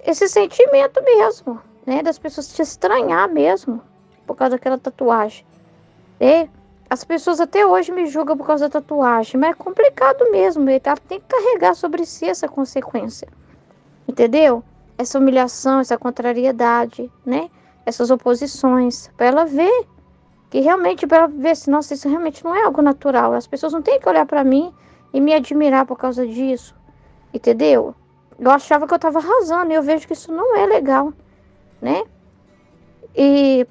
Esse sentimento mesmo, né? Das pessoas te estranhar mesmo, por causa daquela tatuagem. E as pessoas até hoje me julgam por causa da tatuagem, mas é complicado mesmo, ela tem que carregar sobre si essa consequência. Entendeu? Essa humilhação, essa contrariedade, né? Essas oposições, para ela ver que realmente, para ela ver se, nossa, isso realmente não é algo natural. As pessoas não têm que olhar para mim e me admirar por causa disso, entendeu? Eu achava que eu estava arrasando e eu vejo que isso não é legal, né? E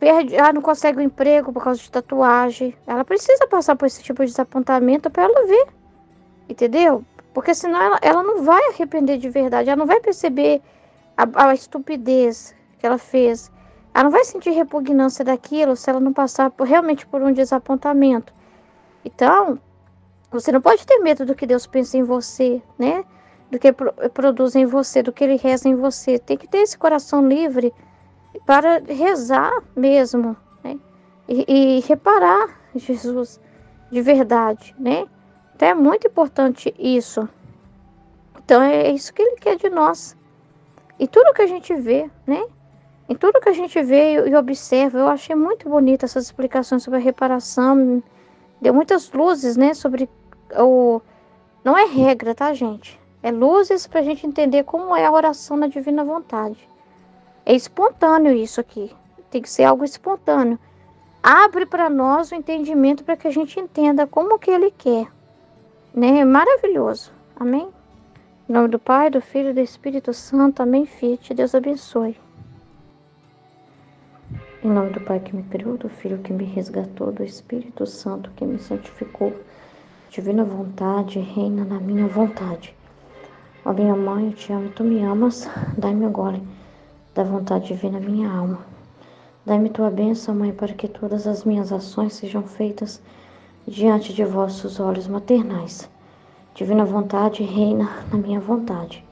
não consegue um emprego por causa de tatuagem. Ela precisa passar por esse tipo de desapontamento para ela ver, entendeu? Porque senão ela não vai arrepender de verdade, ela não vai perceber a estupidez que ela fez. Ela não vai sentir repugnância daquilo se ela não passar realmente por um desapontamento. Então, você não pode ter medo do que Deus pensa em você, né? Do que produz em você, do que Ele reza em você. Tem que ter esse coração livre para rezar mesmo, né? E reparar Jesus de verdade, né? Então é muito importante isso. Então é isso que Ele quer de nós. E tudo que a gente vê, né? Em tudo que a gente vê e observa, eu achei muito bonita essas explicações sobre a reparação. Deu muitas luzes, né? Sobre o... Não é regra, tá, gente? É luzes para a gente entender como é a oração na divina vontade. É espontâneo isso aqui. Tem que ser algo espontâneo. Abre para nós o entendimento para que a gente entenda como que Ele quer. Né? É maravilhoso. Amém? Em nome do Pai, do Filho e do Espírito Santo. Amém, Fiat. Deus abençoe. Em nome do Pai que me criou, do Filho que me resgatou, do Espírito Santo que me santificou, divina vontade, reina na minha vontade. Ó minha mãe, eu te amo e tu me amas, dai-me agora da vontade divina minha alma. Dai-me tua bênção, Mãe, para que todas as minhas ações sejam feitas diante de vossos olhos maternais. Divina vontade, reina na minha vontade.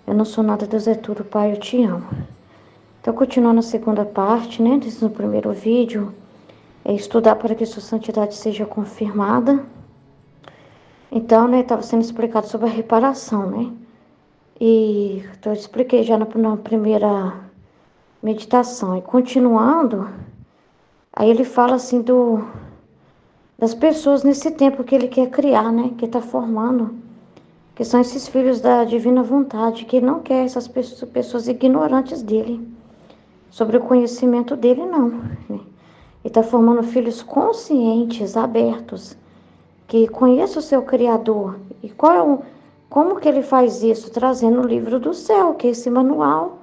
Eu não sou nada, Deus é tudo, Pai, eu te amo. Então, continuando a segunda parte, né, no primeiro vídeo, é estudar para que sua santidade seja confirmada. Então, né, estava sendo explicado sobre a reparação, né? E então, eu expliquei já na primeira meditação. E continuando, aí ele fala assim das pessoas nesse tempo que ele quer criar, né? Que está formando, que são esses filhos da divina vontade, que ele não quer essas pessoas ignorantes dele. Sobre o conhecimento dele, não. Né? Ele está formando filhos conscientes, abertos, que conheçam o seu Criador. E como que ele faz isso? Trazendo o livro do céu, que é esse manual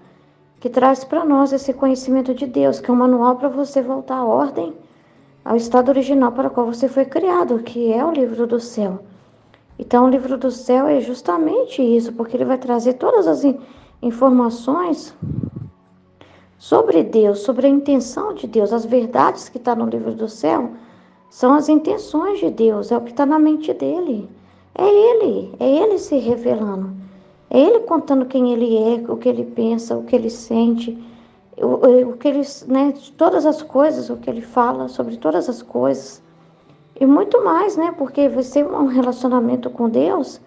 que traz para nós esse conhecimento de Deus, que é um manual para você voltar à ordem, ao estado original para o qual você foi criado, que é o livro do céu. Então, o livro do céu é justamente isso, porque ele vai trazer todas as informações sobre Deus, sobre a intenção de Deus. As verdades que estão no livro do céu são as intenções de Deus, é o que está na mente dele. É ele se revelando. É ele contando quem ele é, o que ele pensa, o que ele sente, o que ele, né, todas as coisas, o que ele fala sobre todas as coisas. E muito mais, né? Porque vai ser um relacionamento com Deus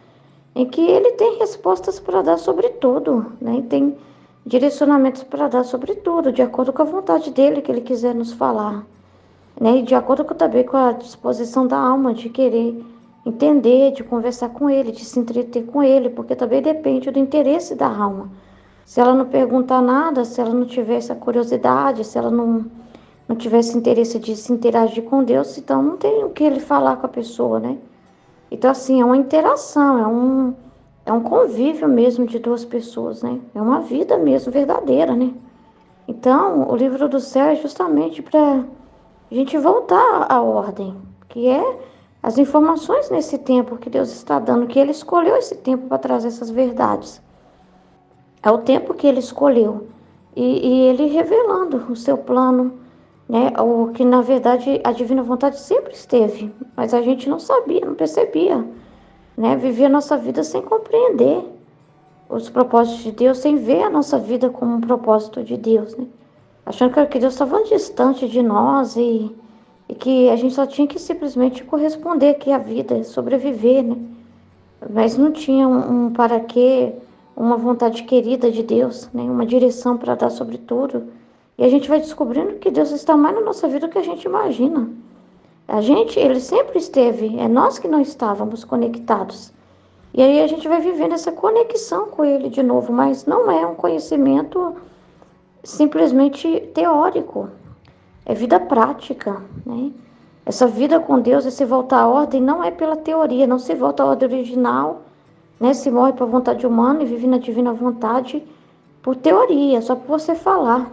em que ele tem respostas para dar sobre tudo, né? E tem direcionamentos para dar sobre tudo, de acordo com a vontade dele que ele quiser nos falar. né? E de acordo também com a disposição da alma de querer entender, de conversar com ele, de se entreter com ele, porque também depende do interesse da alma. Se ela não perguntar nada, se ela não tiver essa curiosidade, se ela não tivesse interesse de se interagir com Deus, então não tem o que ele falar com a pessoa, né? Então, assim, é uma interação, é um convívio mesmo de duas pessoas, né? É uma vida mesmo verdadeira, né? Então, o livro do céu é justamente para a gente voltar à ordem, que é as informações nesse tempo que Deus está dando, que Ele escolheu esse tempo para trazer essas verdades. É o tempo que Ele escolheu. E Ele revelando o seu plano, né? O que, na verdade, a divina vontade sempre esteve, mas a gente não sabia, não percebia, né? Vivia a nossa vida sem compreender os propósitos de Deus, sem ver a nossa vida como um propósito de Deus, né? Achando que Deus estava distante de nós e que a gente só tinha que simplesmente corresponder aqui à vida, sobreviver, né? Mas não tinha um para quê, uma vontade querida de Deus, né? Uma direção para dar sobre tudo. E a gente vai descobrindo que Deus está mais na nossa vida do que a gente imagina. Ele sempre esteve, é nós que não estávamos conectados. E aí a gente vai vivendo essa conexão com Ele de novo, mas não é um conhecimento simplesmente teórico, é vida prática, né? Essa vida com Deus, esse voltar à ordem, não é pela teoria, não se volta à ordem original, né? Se morre para a vontade humana e vive na divina vontade por teoria, só por você falar.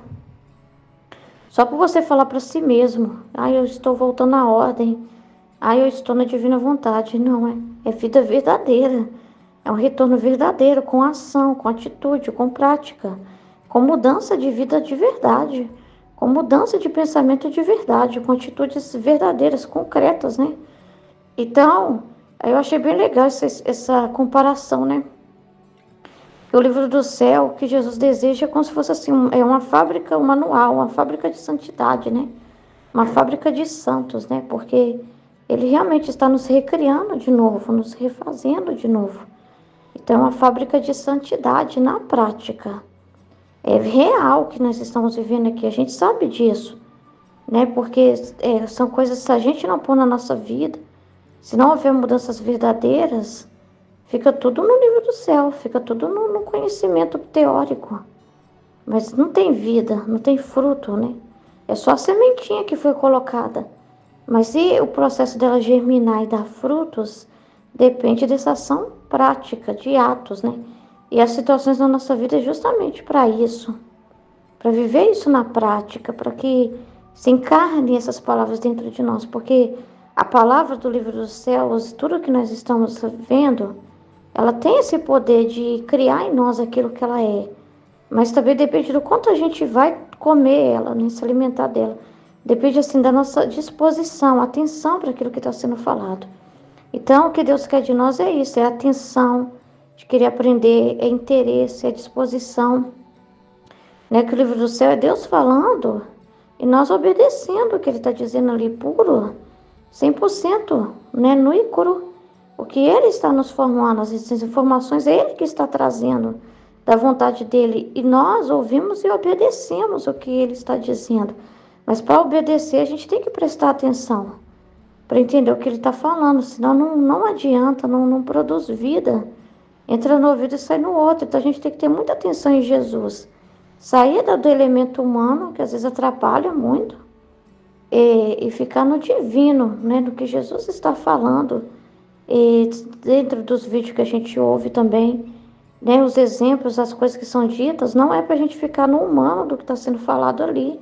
Só por você falar para si mesmo, eu estou voltando à ordem, eu estou na divina vontade. Não, é vida verdadeira, é um retorno verdadeiro, com ação, com atitude, com prática, com mudança de vida de verdade, com mudança de pensamento de verdade, com atitudes verdadeiras, concretas, né? Então, eu achei bem legal essa comparação, né? O livro do céu que Jesus deseja é como se fosse assim, é uma fábrica, um manual, uma fábrica de santidade, né? Uma fábrica de santos, né? Porque ele realmente está nos recriando de novo, nos refazendo de novo. Então, é uma fábrica de santidade na prática. É real que nós estamos vivendo aqui, a gente sabe disso, né? Porque são coisas que se a gente não pôr na nossa vida, se não houver mudanças verdadeiras, fica tudo no livro do céu, fica tudo no conhecimento teórico. Mas não tem vida, não tem fruto, né? É só a sementinha que foi colocada. Mas se o processo dela germinar e dar frutos, depende dessa ação prática, de atos, né? E as situações da nossa vida é justamente para isso. Para viver isso na prática, para que se encarne essas palavras dentro de nós. Porque a palavra do livro dos céus, tudo que nós estamos vendo, ela tem esse poder de criar em nós aquilo que ela é. Mas também depende do quanto a gente vai comer ela, né? Se alimentar dela. Depende, assim, da nossa disposição, atenção para aquilo que está sendo falado. Então, o que Deus quer de nós é isso, é atenção, de querer aprender, é interesse, é disposição. Né? Que o livro do céu é Deus falando e nós obedecendo o que Ele está dizendo ali, puro, 100%, né? Nu e cru. O que Ele está nos formando, essas informações, é Ele que está trazendo da vontade dEle. E nós ouvimos e obedecemos o que Ele está dizendo. Mas para obedecer, a gente tem que prestar atenção para entender o que Ele está falando. Senão não adianta, não produz vida. Entra no ouvido e sai no outro. Então a gente tem que ter muita atenção em Jesus. Sair do elemento humano, que às vezes atrapalha muito, e ficar no divino, né? No que Jesus está falando. E dentro dos vídeos que a gente ouve também, né, os exemplos, as coisas que são ditas, não é para a gente ficar no humano do que está sendo falado ali,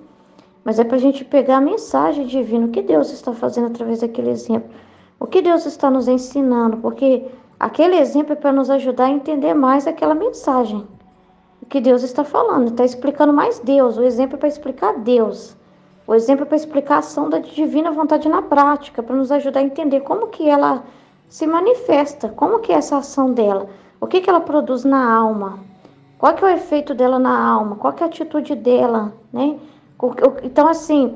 mas é para a gente pegar a mensagem divina, o que Deus está fazendo através daquele exemplo, o que Deus está nos ensinando, porque aquele exemplo é para nos ajudar a entender mais aquela mensagem, o que Deus está falando, está explicando mais Deus, o exemplo é para explicar Deus, o exemplo é para explicar a ação da divina vontade na prática, para nos ajudar a entender como que ela se manifesta, como que é essa ação dela, o que ela produz na alma, qual que é o efeito dela na alma, qual que é a atitude dela, né? Então, assim,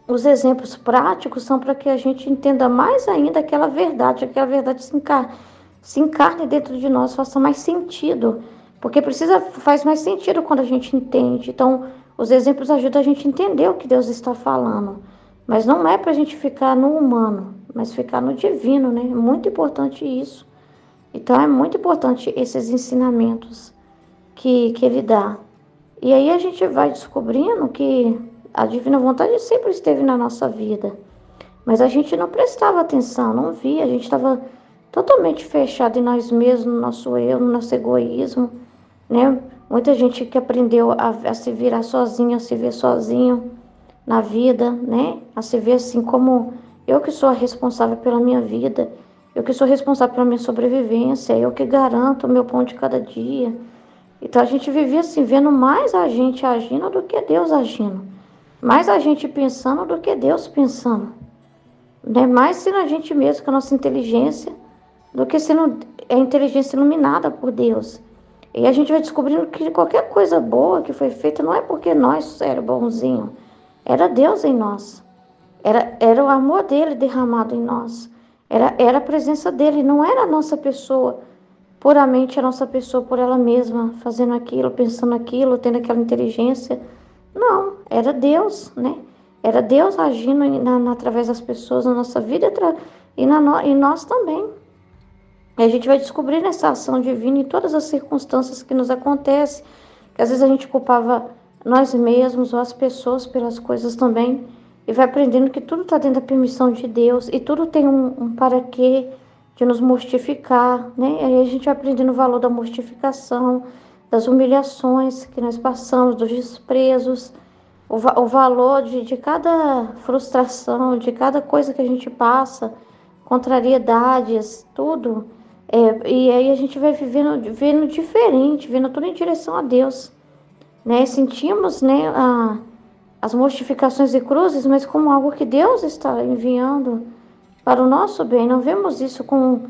os exemplos práticos são para que a gente entenda mais ainda aquela verdade se encarne dentro de nós, faça mais sentido, porque faz mais sentido quando a gente entende. Então, os exemplos ajudam a gente a entender o que Deus está falando. Mas não é para a gente ficar no humano, mas ficar no divino, né? É muito importante isso. Então é muito importante esses ensinamentos que ele dá. E aí a gente vai descobrindo que a divina vontade sempre esteve na nossa vida. Mas a gente não prestava atenção, não via, a gente estava totalmente fechado em nós mesmos, no nosso eu, no nosso egoísmo, né? Muita gente que aprendeu a se virar sozinho, a se ver sozinho na vida, né? A se ver assim como eu que sou a responsável pela minha vida, eu que sou responsável pela minha sobrevivência, eu que garanto o meu pão de cada dia. Então a gente vivia assim, vendo mais a gente agindo do que Deus agindo, mais a gente pensando do que Deus pensando, né? Mais sendo a gente mesmo, com a nossa inteligência, do que sendo a inteligência iluminada por Deus. E a gente vai descobrindo que qualquer coisa boa que foi feita não é porque nós éramos bonzinhos, era Deus em nós. Era o amor dele derramado em nós. Era a presença dele, não era a nossa pessoa, puramente a nossa pessoa por ela mesma, fazendo aquilo, pensando aquilo, tendo aquela inteligência. Não, era Deus, né? Era Deus agindo através das pessoas na nossa vida e nós também. E a gente vai descobrir essa ação divina em todas as circunstâncias que nos acontecem, que às vezes a gente culpava nós mesmos ou as pessoas pelas coisas também, e vai aprendendo que tudo está dentro da permissão de Deus, e tudo tem um para quê de nos mortificar, né? E aí a gente vai aprendendo o valor da mortificação, das humilhações que nós passamos, dos desprezos, o valor de cada frustração, de cada coisa que a gente passa, contrariedades, tudo. E aí a gente vai vendo diferente, vendo tudo em direção a Deus, né? Sentimos, né, as mortificações e cruzes, mas como algo que Deus está enviando para o nosso bem. Não vemos isso com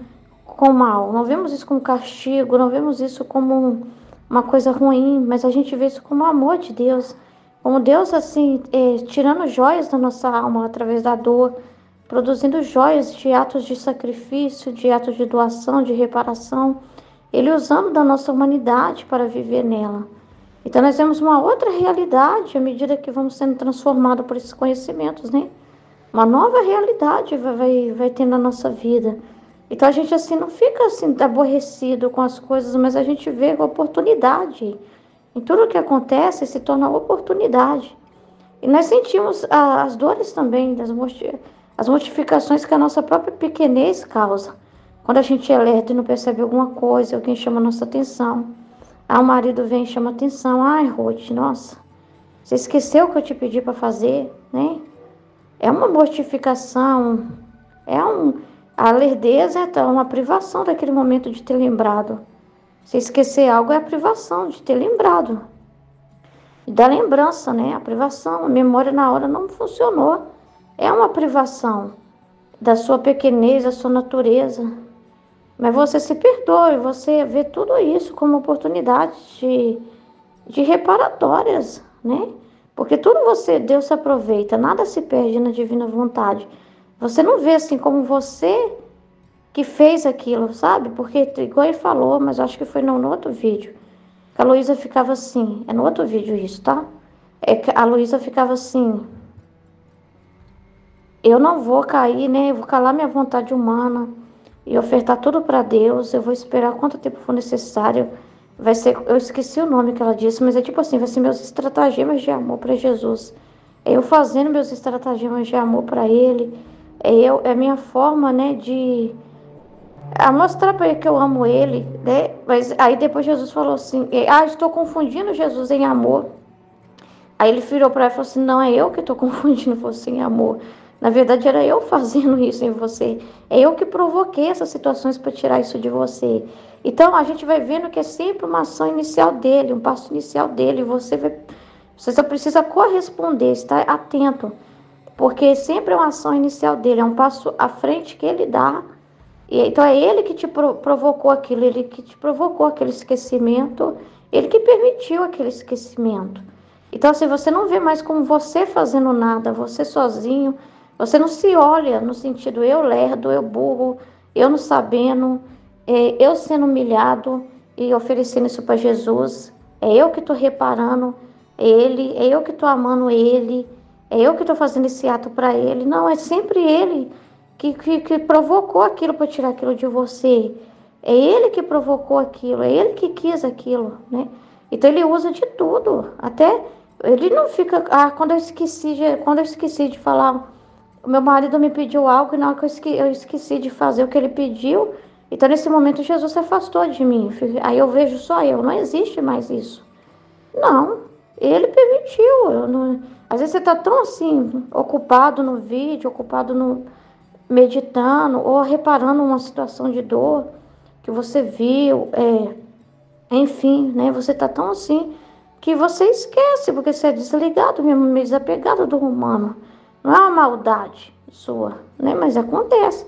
mal, não vemos isso como castigo, não vemos isso como uma coisa ruim, mas a gente vê isso como amor de Deus, como Deus, assim, tirando joias da nossa alma através da dor, produzindo joias de atos de sacrifício, de atos de doação, de reparação, Ele usando da nossa humanidade para viver nela. Então nós temos uma outra realidade à medida que vamos sendo transformados por esses conhecimentos, né? Uma nova realidade vai ter na nossa vida. Então a gente assim não fica assim aborrecido com as coisas, mas a gente vê a oportunidade. Em tudo que acontece se torna oportunidade. E nós sentimos as dores também, as mortificações que a nossa própria pequenez causa. Quando a gente é lerdo e não percebe alguma coisa, alguém chama a nossa atenção. O marido vem e chama atenção. Ai, Ruth, nossa, você esqueceu o que eu te pedi para fazer, né? É uma mortificação, a lerdeza é uma privação daquele momento de ter lembrado. Se esquecer algo é a privação de ter lembrado. E da lembrança, né? A privação, a memória na hora não funcionou. É uma privação da sua pequenez, da sua natureza. Mas você se perdoa e você vê tudo isso como oportunidade de reparatórias, né? Porque tudo Deus se aproveita, nada se perde na divina vontade. Você não vê assim como você que fez aquilo, sabe? Porque, igual ele falou, mas acho que foi no outro vídeo, que a Luísa ficava assim, é no outro vídeo isso, tá? É que a Luísa ficava assim, eu não vou cair, né? Eu vou calar minha vontade humana e ofertar tudo para Deus, eu vou esperar quanto tempo for necessário. Vai ser, eu esqueci o nome que ela disse, mas é tipo assim, vai ser meus estratagemas de amor para Jesus. É eu fazendo meus estratagemas de amor para Ele. É minha forma, né, de mostrar para Ele que eu amo Ele, né? Mas aí depois Jesus falou assim, estou confundindo Jesus em amor. Aí ele virou para ela e falou assim, não, é eu que estou confundindo você em amor. Na verdade, era eu fazendo isso em você. É eu que provoquei essas situações para tirar isso de você. Então, a gente vai vendo que é sempre uma ação inicial dele, um passo inicial dele. Você só precisa corresponder, estar atento. Porque sempre é uma ação inicial dele, é um passo à frente que ele dá. Então, é ele que te provocou aquilo, ele que te provocou aquele esquecimento, ele que permitiu aquele esquecimento. Então, se você não vê mais como você fazendo nada, você sozinho, você não se olha no sentido eu lerdo, eu burro, eu não sabendo, eu sendo humilhado e oferecendo isso para Jesus, é eu que estou reparando ele, é eu que estou amando ele, é eu que estou fazendo esse ato para ele. Não, é sempre ele que provocou aquilo para tirar aquilo de você. É ele que provocou aquilo, é ele que quis aquilo, né? Então ele usa de tudo. Até ele não fica. Quando eu esqueci de falar, o meu marido me pediu algo e na hora que eu esqueci de fazer o que ele pediu. Então nesse momento Jesus se afastou de mim. Aí eu vejo só eu, não existe mais isso. Não, ele permitiu. Às vezes você está tão assim, ocupado no vídeo, ocupado no meditando ou reparando uma situação de dor que você viu, enfim, né? Você está tão assim que você esquece, porque você é desligado mesmo, meio desapegado do humano. Não é uma maldade sua, né? Mas acontece,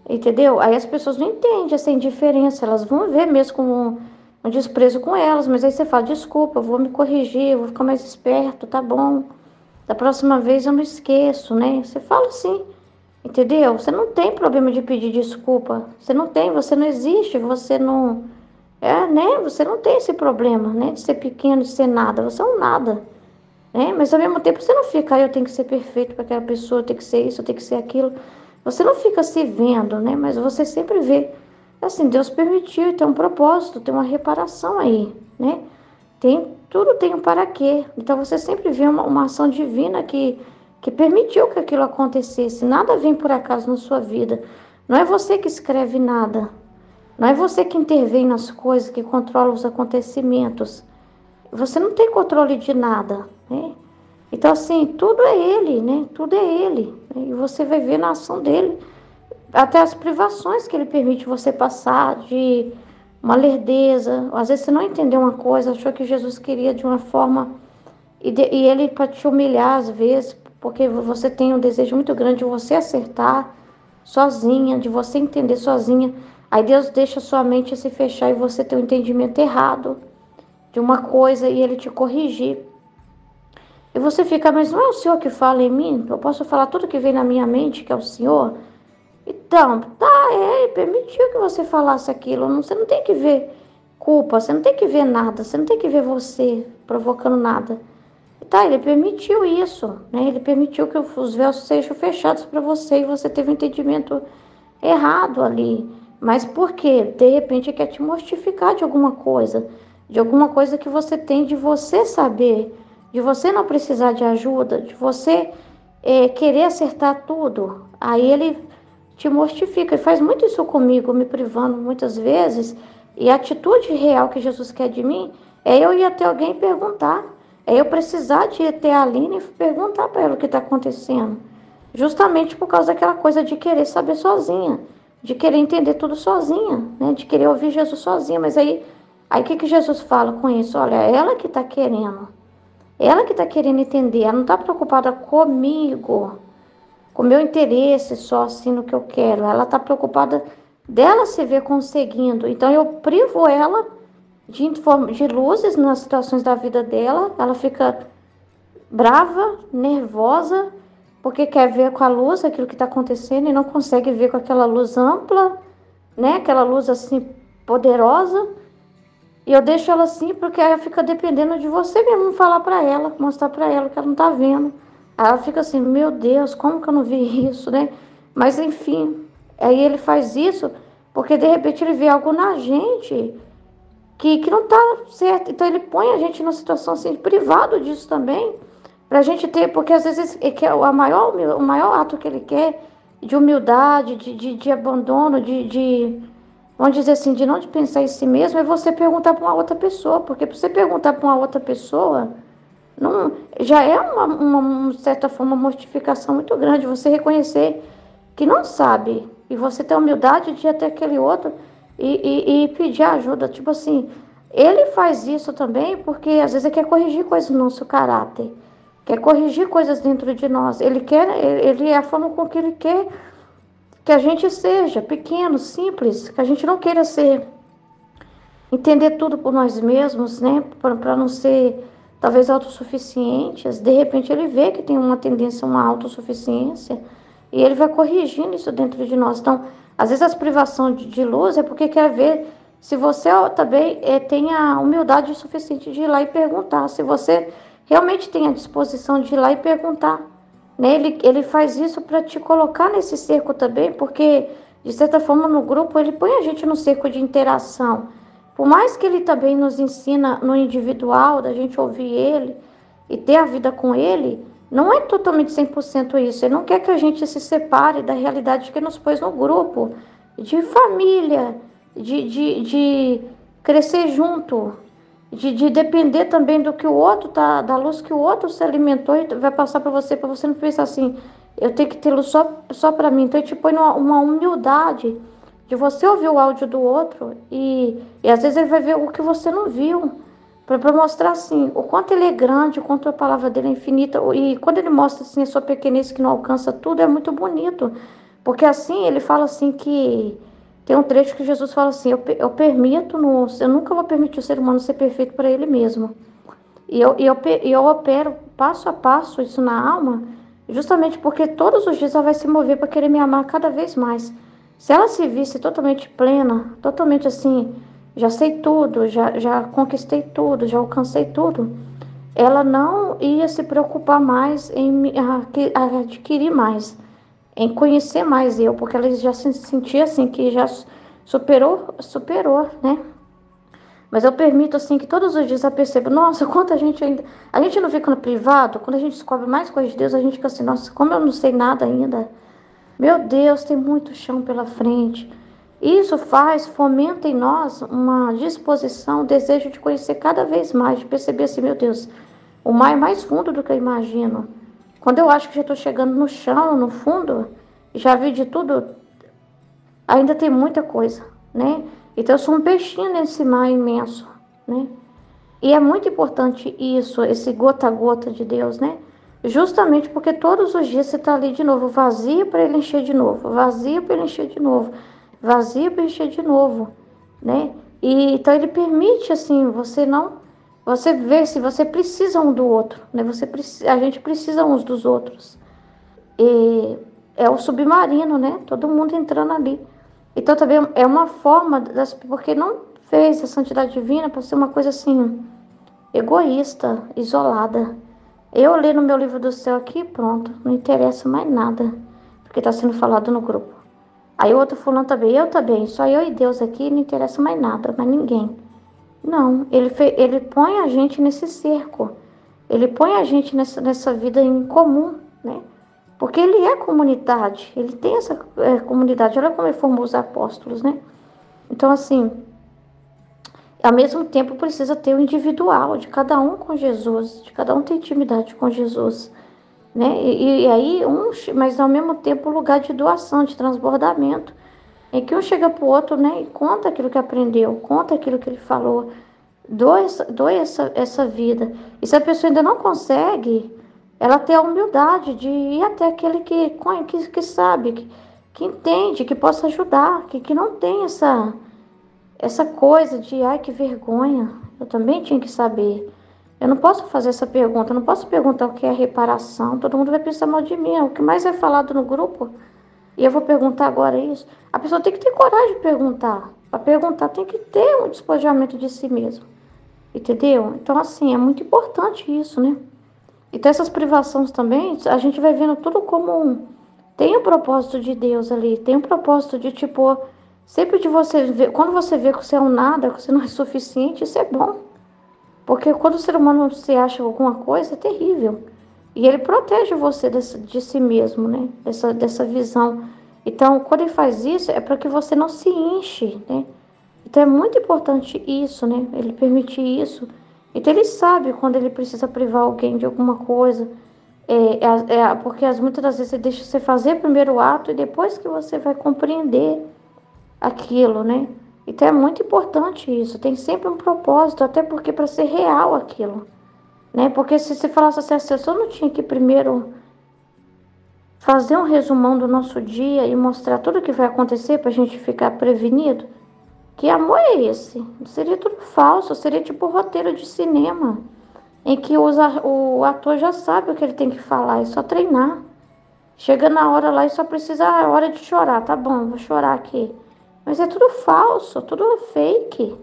entendeu? Aí as pessoas não entendem essa indiferença, elas vão ver mesmo como um desprezo com elas, mas aí você fala, desculpa, eu vou me corrigir, eu vou ficar mais esperto, tá bom. Da próxima vez eu não esqueço, né? Você fala assim, entendeu? Você não tem problema de pedir desculpa. Você não tem, você não existe, você não. Né? Você não tem esse problema, né? De ser pequeno, de ser nada. Você é um nada, né? Mas ao mesmo tempo você não fica, eu tenho que ser perfeito para aquela pessoa, eu tenho que ser isso, eu tenho que ser aquilo. Você não fica se vendo, né? Mas você sempre vê. Assim, Deus permitiu, tem um propósito, tem uma reparação aí, né? Tudo tem um para quê. Então você sempre vê uma ação divina que permitiu que aquilo acontecesse. Nada vem por acaso na sua vida. Não é você que escreve nada. Não é você que intervém nas coisas, que controla os acontecimentos. Você não tem controle de nada, né? Então, assim, tudo é ele, né? Tudo é ele. Né? E você vai ver na ação dele. Até as privações que ele permite você passar de uma lerdeza. Às vezes você não entendeu uma coisa, achou que Jesus queria de uma forma... E ele para te humilhar às vezes, porque você tem um desejo muito grande de você acertar sozinha, de você entender sozinha. Aí Deus deixa sua mente se fechar e você ter um entendimento errado de uma coisa e ele te corrigir. E você fica, mas não é o Senhor que fala em mim? Eu posso falar tudo que vem na minha mente, que é o Senhor? Então, ele permitiu que você falasse aquilo. Você não tem que ver culpa, você não tem que ver nada, você não tem que ver você provocando nada. Ele permitiu isso, né? Ele permitiu que os véus sejam fechados para você e você teve um entendimento errado ali. Mas por quê? De repente quer te mortificar de alguma coisa que você tem de você saber, de você não precisar de ajuda, de você querer acertar tudo. Aí ele te mortifica. E faz muito isso comigo, me privando muitas vezes. E a atitude real que Jesus quer de mim é eu ir até alguém e perguntar. É eu precisar de ir até a Aline e perguntar para ela o que está acontecendo. Justamente por causa daquela coisa de querer saber sozinha, de querer entender tudo sozinha, né? De querer ouvir Jesus sozinha. Mas aí o que Jesus fala com isso? Olha, ela que está querendo. Ela que está querendo entender. Ela não está preocupada comigo, com o meu interesse só assim no que eu quero. Ela está preocupada dela se ver conseguindo. Então eu privo ela de luzes nas situações da vida dela. Ela fica brava, nervosa, porque quer ver com a luz aquilo que está acontecendo e não consegue ver com aquela luz ampla, né? Aquela luz assim poderosa. E eu deixo ela assim porque ela fica dependendo de você mesmo falar para ela, mostrar para ela que ela não está vendo. Aí ela fica assim, meu Deus, como que eu não vi isso, né? Mas enfim, aí ele faz isso porque de repente ele vê algo na gente que não está certo. Então ele põe a gente numa situação assim, privado disso também, pra gente ter, porque às vezes ele quer o maior ato que ele quer, de humildade, de abandono, vamos dizer assim, de não de pensar em si mesmo, é você perguntar para uma outra pessoa, porque para você perguntar para uma outra pessoa, não, já é uma certa forma, uma mortificação muito grande, você reconhecer que não sabe, e você ter a humildade de ir até aquele outro e pedir ajuda, tipo assim, ele faz isso também porque às vezes ele quer corrigir coisas no nosso caráter, quer corrigir coisas dentro de nós, ele é a forma com que ele quer que a gente seja pequeno, simples, que a gente não queira entender tudo por nós mesmos, né, para não ser talvez autossuficientes. De repente ele vê que tem uma tendência a uma autossuficiência e ele vai corrigindo isso dentro de nós. Então, às vezes as privações de luz é porque quer ver se você também tem a humildade suficiente de ir lá e perguntar, se você realmente tem a disposição de ir lá e perguntar, né? Ele faz isso para te colocar nesse cerco também, porque, de certa forma, no grupo, ele põe a gente no cerco de interação. Por mais que ele também nos ensina no individual, da gente ouvir ele e ter a vida com ele, não é totalmente 100% isso. Ele não quer que a gente se separe da realidade que nos pôs no grupo, de família, de crescer junto, de depender também do que o outro tá, da luz que o outro se alimentou e vai passar para você não pensar assim, eu tenho que ter luz só para mim. Então ele te põe uma humildade de você ouvir o áudio do outro e às vezes ele vai ver o que você não viu, para mostrar assim, o quanto ele é grande, o quanto a palavra dele é infinita, e quando ele mostra assim a sua pequenez que não alcança tudo, é muito bonito, porque assim ele fala assim que tem um trecho que Jesus fala assim, eu permito, eu nunca vou permitir o ser humano ser perfeito para ele mesmo. E eu opero passo a passo isso na alma, justamente porque todos os dias ela vai se mover para querer me amar cada vez mais. Se ela se visse totalmente plena, totalmente assim, já sei tudo, já conquistei tudo, já alcancei tudo, ela não ia se preocupar mais em adquirir mais, em conhecer mais eu, porque ela já se sentia assim, que já superou, né? Mas eu permito assim que todos os dias eu perceba, nossa, quanta gente ainda. A gente não fica no privado, quando a gente descobre mais coisas de Deus, a gente fica assim, nossa, como eu não sei nada ainda. Meu Deus, tem muito chão pela frente. Isso fomenta em nós uma disposição, um desejo de conhecer cada vez mais, de perceber assim, meu Deus, o mar é mais fundo do que eu imagino. Quando eu acho que já estou chegando no chão, no fundo, já vi de tudo, ainda tem muita coisa, né? Então eu sou um peixinho nesse mar imenso, né? E é muito importante isso, esse gota a gota de Deus, né? Justamente porque todos os dias você está ali de novo, vazio para ele encher de novo, vazio para ele encher de novo, vazio para encher de novo, né? E então ele permite assim, você vê se você precisa um do outro, né? A gente precisa uns dos outros. E é o submarino, né? Todo mundo entrando ali. Então também é uma forma porque não fez a santidade divina para ser uma coisa assim egoísta, isolada. Eu li no meu livro do céu aqui, pronto, não interessa mais nada, porque está sendo falado no grupo. Aí o outro fulano também, eu também, só eu e Deus aqui, não interessa mais nada, mais ninguém. Não, ele põe a gente nesse cerco, ele põe a gente nessa vida em comum, né? Porque ele é comunidade, ele tem essa comunidade, olha como ele formou os apóstolos, né? Então, assim, ao mesmo tempo precisa ter o individual de cada um com Jesus, de cada um ter intimidade com Jesus, né? E aí, mas ao mesmo tempo lugar de doação, de transbordamento, em que um chega para o outro, né, e conta aquilo que aprendeu, conta aquilo que ele falou, doa essa vida. E se a pessoa ainda não consegue, ela tem a humildade de ir até aquele que sabe, que entende, que possa ajudar, que não tem essa coisa de, ai, que vergonha, eu também tinha que saber. Eu não posso fazer essa pergunta, eu não posso perguntar o que é reparação, todo mundo vai pensar mal de mim, é o que mais é falado no grupo, e eu vou perguntar agora isso. A pessoa tem que ter coragem de perguntar. Para perguntar tem que ter um despojamento de si mesmo, entendeu? Então, assim, é muito importante isso, né? Então, essas privações também, a gente vai vendo tudo como tem um propósito de Deus ali, tem um propósito de, tipo, sempre de você ver, quando você vê que você é um nada, que você não é suficiente, isso é bom. Porque quando o ser humano se acha alguma coisa, é terrível. E ele protege você de si mesmo, né? Dessa visão. Então, quando ele faz isso, é para que você não se enche, né? Então, é muito importante isso, né? Ele permitir isso. Então, ele sabe quando ele precisa privar alguém de alguma coisa. Porque muitas das vezes ele deixa você fazer primeiro o ato e depois que você vai compreender aquilo, né? Então é muito importante isso, tem sempre um propósito, até porque para ser real aquilo, né? Porque se você falasse assim, a pessoa não tinha que primeiro fazer um resumão do nosso dia e mostrar tudo o que vai acontecer para a gente ficar prevenido, que amor é esse? Seria tudo falso, seria tipo roteiro de cinema, em que o ator já sabe o que ele tem que falar, é só treinar. Chega na hora lá e só precisa, a hora de chorar, tá bom, vou chorar aqui. Mas é tudo falso, tudo fake.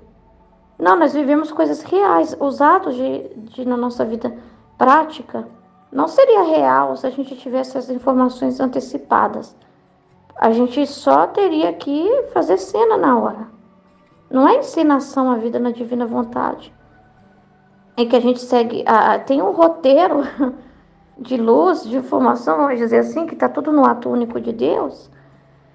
Não, nós vivemos coisas reais, usados na nossa vida prática, Não seria real se a gente tivesse as informações antecipadas. A gente só teria que fazer cena na hora. Não é encenação a vida na divina vontade. É que a gente segue, tem um roteiro de luz, de informação, vamos dizer assim, que está tudo no ato único de Deus,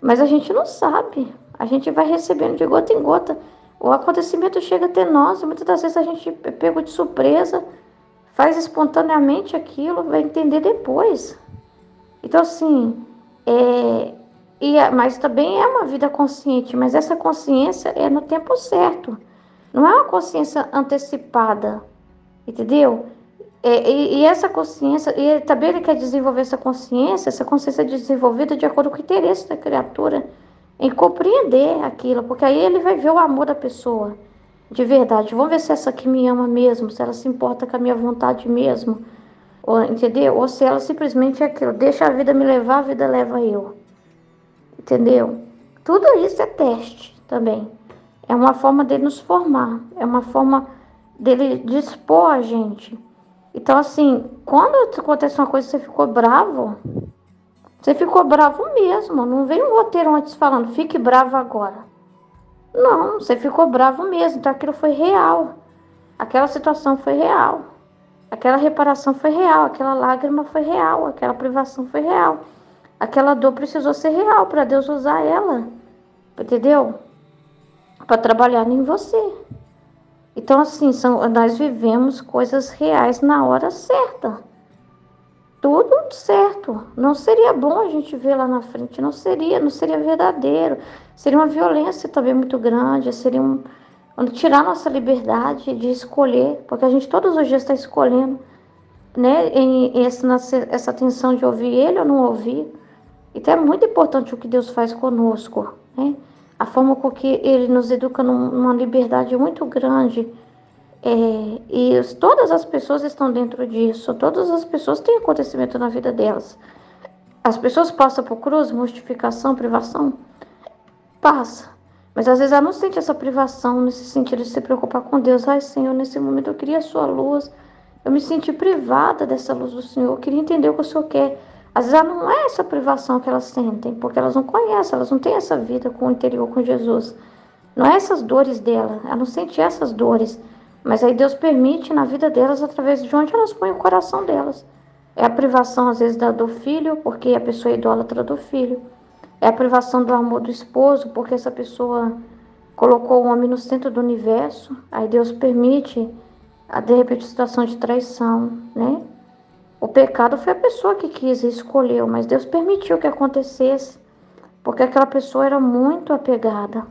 mas a gente não sabe. A gente vai recebendo de gota em gota. O acontecimento chega até nós, e muitas das vezes a gente é pego de surpresa, faz espontaneamente aquilo, vai entender depois. Então, assim, mas também é uma vida consciente, mas essa consciência é no tempo certo. Não é uma consciência antecipada, entendeu? E essa consciência, e também ele quer desenvolver essa consciência desenvolvida de acordo com o interesse da criatura, em compreender aquilo, porque aí ele vai ver o amor da pessoa, de verdade. Vamos ver se essa aqui me ama mesmo, se ela se importa com a minha vontade mesmo, ou, entendeu? Ou se ela simplesmente é aquilo, deixa a vida me levar, a vida leva eu, entendeu? Tudo isso é teste também. É uma forma dele nos formar, é uma forma dele dispor a gente. Então, assim, quando acontece uma coisa e você ficou bravo mesmo. Não veio um roteiro antes falando, fique bravo agora. Não, você ficou bravo mesmo. Então, aquilo foi real. Aquela situação foi real. Aquela reparação foi real. Aquela lágrima foi real. Aquela privação foi real. Aquela dor precisou ser real para Deus usar ela. Entendeu? Para trabalhar em você. Então, assim, nós vivemos coisas reais na hora certa. Tudo certo. Não seria bom a gente ver lá na frente. Não seria verdadeiro. Seria uma violência também muito grande. Seria tirar nossa liberdade de escolher. Porque a gente todos os dias está escolhendo, né? Essa tensão de ouvir ele ou não ouvir. Então é muito importante o que Deus faz conosco, né? A forma com que ele nos educa numa liberdade muito grande. E todas as pessoas estão dentro disso. Todas as pessoas têm acontecimento na vida delas. As pessoas passam por cruz, mortificação, privação. Passa. Mas às vezes ela não sente essa privação, nesse sentido de se preocupar com Deus. Ai, Senhor, nesse momento eu queria a sua luz. Eu me senti privada dessa luz do Senhor. Eu queria entender o que o Senhor quer. Às vezes não é essa privação que elas sentem, porque elas não conhecem, elas não têm essa vida com o interior, com Jesus. Não é essas dores dela, ela não sente essas dores. Mas aí Deus permite na vida delas, através de onde elas põem o coração delas. É a privação, às vezes, do filho, porque a pessoa é idólatra do filho. É a privação do amor do esposo, porque essa pessoa colocou o homem no centro do universo. Aí Deus permite, de repente, situação de traição, né? O pecado foi a pessoa que quis e escolheu, mas Deus permitiu que acontecesse, porque aquela pessoa era muito apegada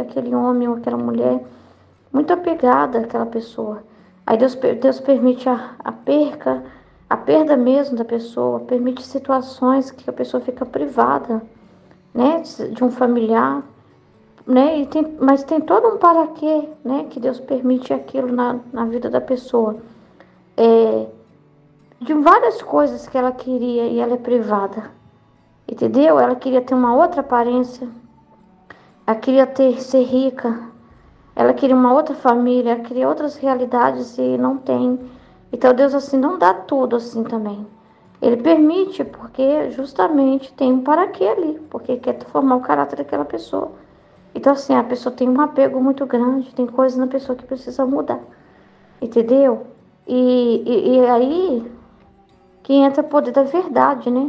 àquele homem ou aquela mulher, muito apegada àquela pessoa. Aí Deus permite a perda mesmo da pessoa, permite situações que a pessoa fica privada, né, de um familiar, né, mas tem todo um para quê, né, que Deus permite aquilo na vida da pessoa. De várias coisas que ela queria e ela é privada, entendeu? Ela queria ter uma outra aparência, ela queria ser rica, ela queria uma outra família, ela queria outras realidades e não tem. Então Deus assim não dá tudo assim também. Ele permite porque justamente tem um para quê ali, porque quer formar o caráter daquela pessoa. Então assim, a pessoa tem um apego muito grande, tem coisas na pessoa que precisa mudar, entendeu? E aí que entra o poder da verdade, né?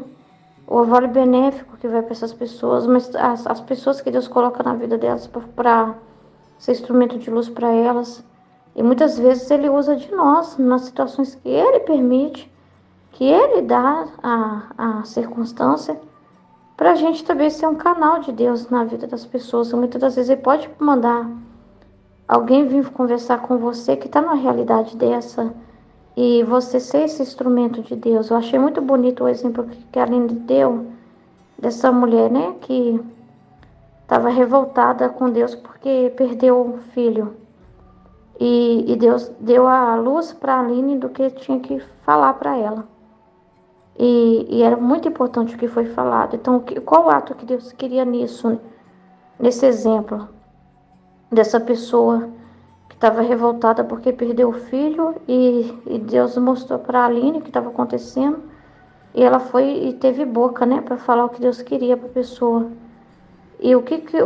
O orvalho benéfico que vai para essas pessoas, mas as pessoas que Deus coloca na vida delas para ser instrumento de luz para elas. E muitas vezes Ele usa de nós, nas situações que Ele permite, que Ele dá a circunstância, para a gente também ser um canal de Deus na vida das pessoas. Muitas das vezes Ele pode mandar alguém vir conversar com você que está numa realidade dessa, e você ser esse instrumento de Deus. Eu achei muito bonito o exemplo que a Aline deu dessa mulher, né? Que estava revoltada com Deus porque perdeu o filho. E Deus deu a luz para a Aline do que tinha que falar para ela. E era muito importante o que foi falado. Então, qual o ato que Deus queria nisso? Nesse exemplo dessa pessoa que estava revoltada porque perdeu o filho e Deus mostrou para a Aline o que estava acontecendo. E ela foi e teve boca, né, para falar o que Deus queria para a pessoa. E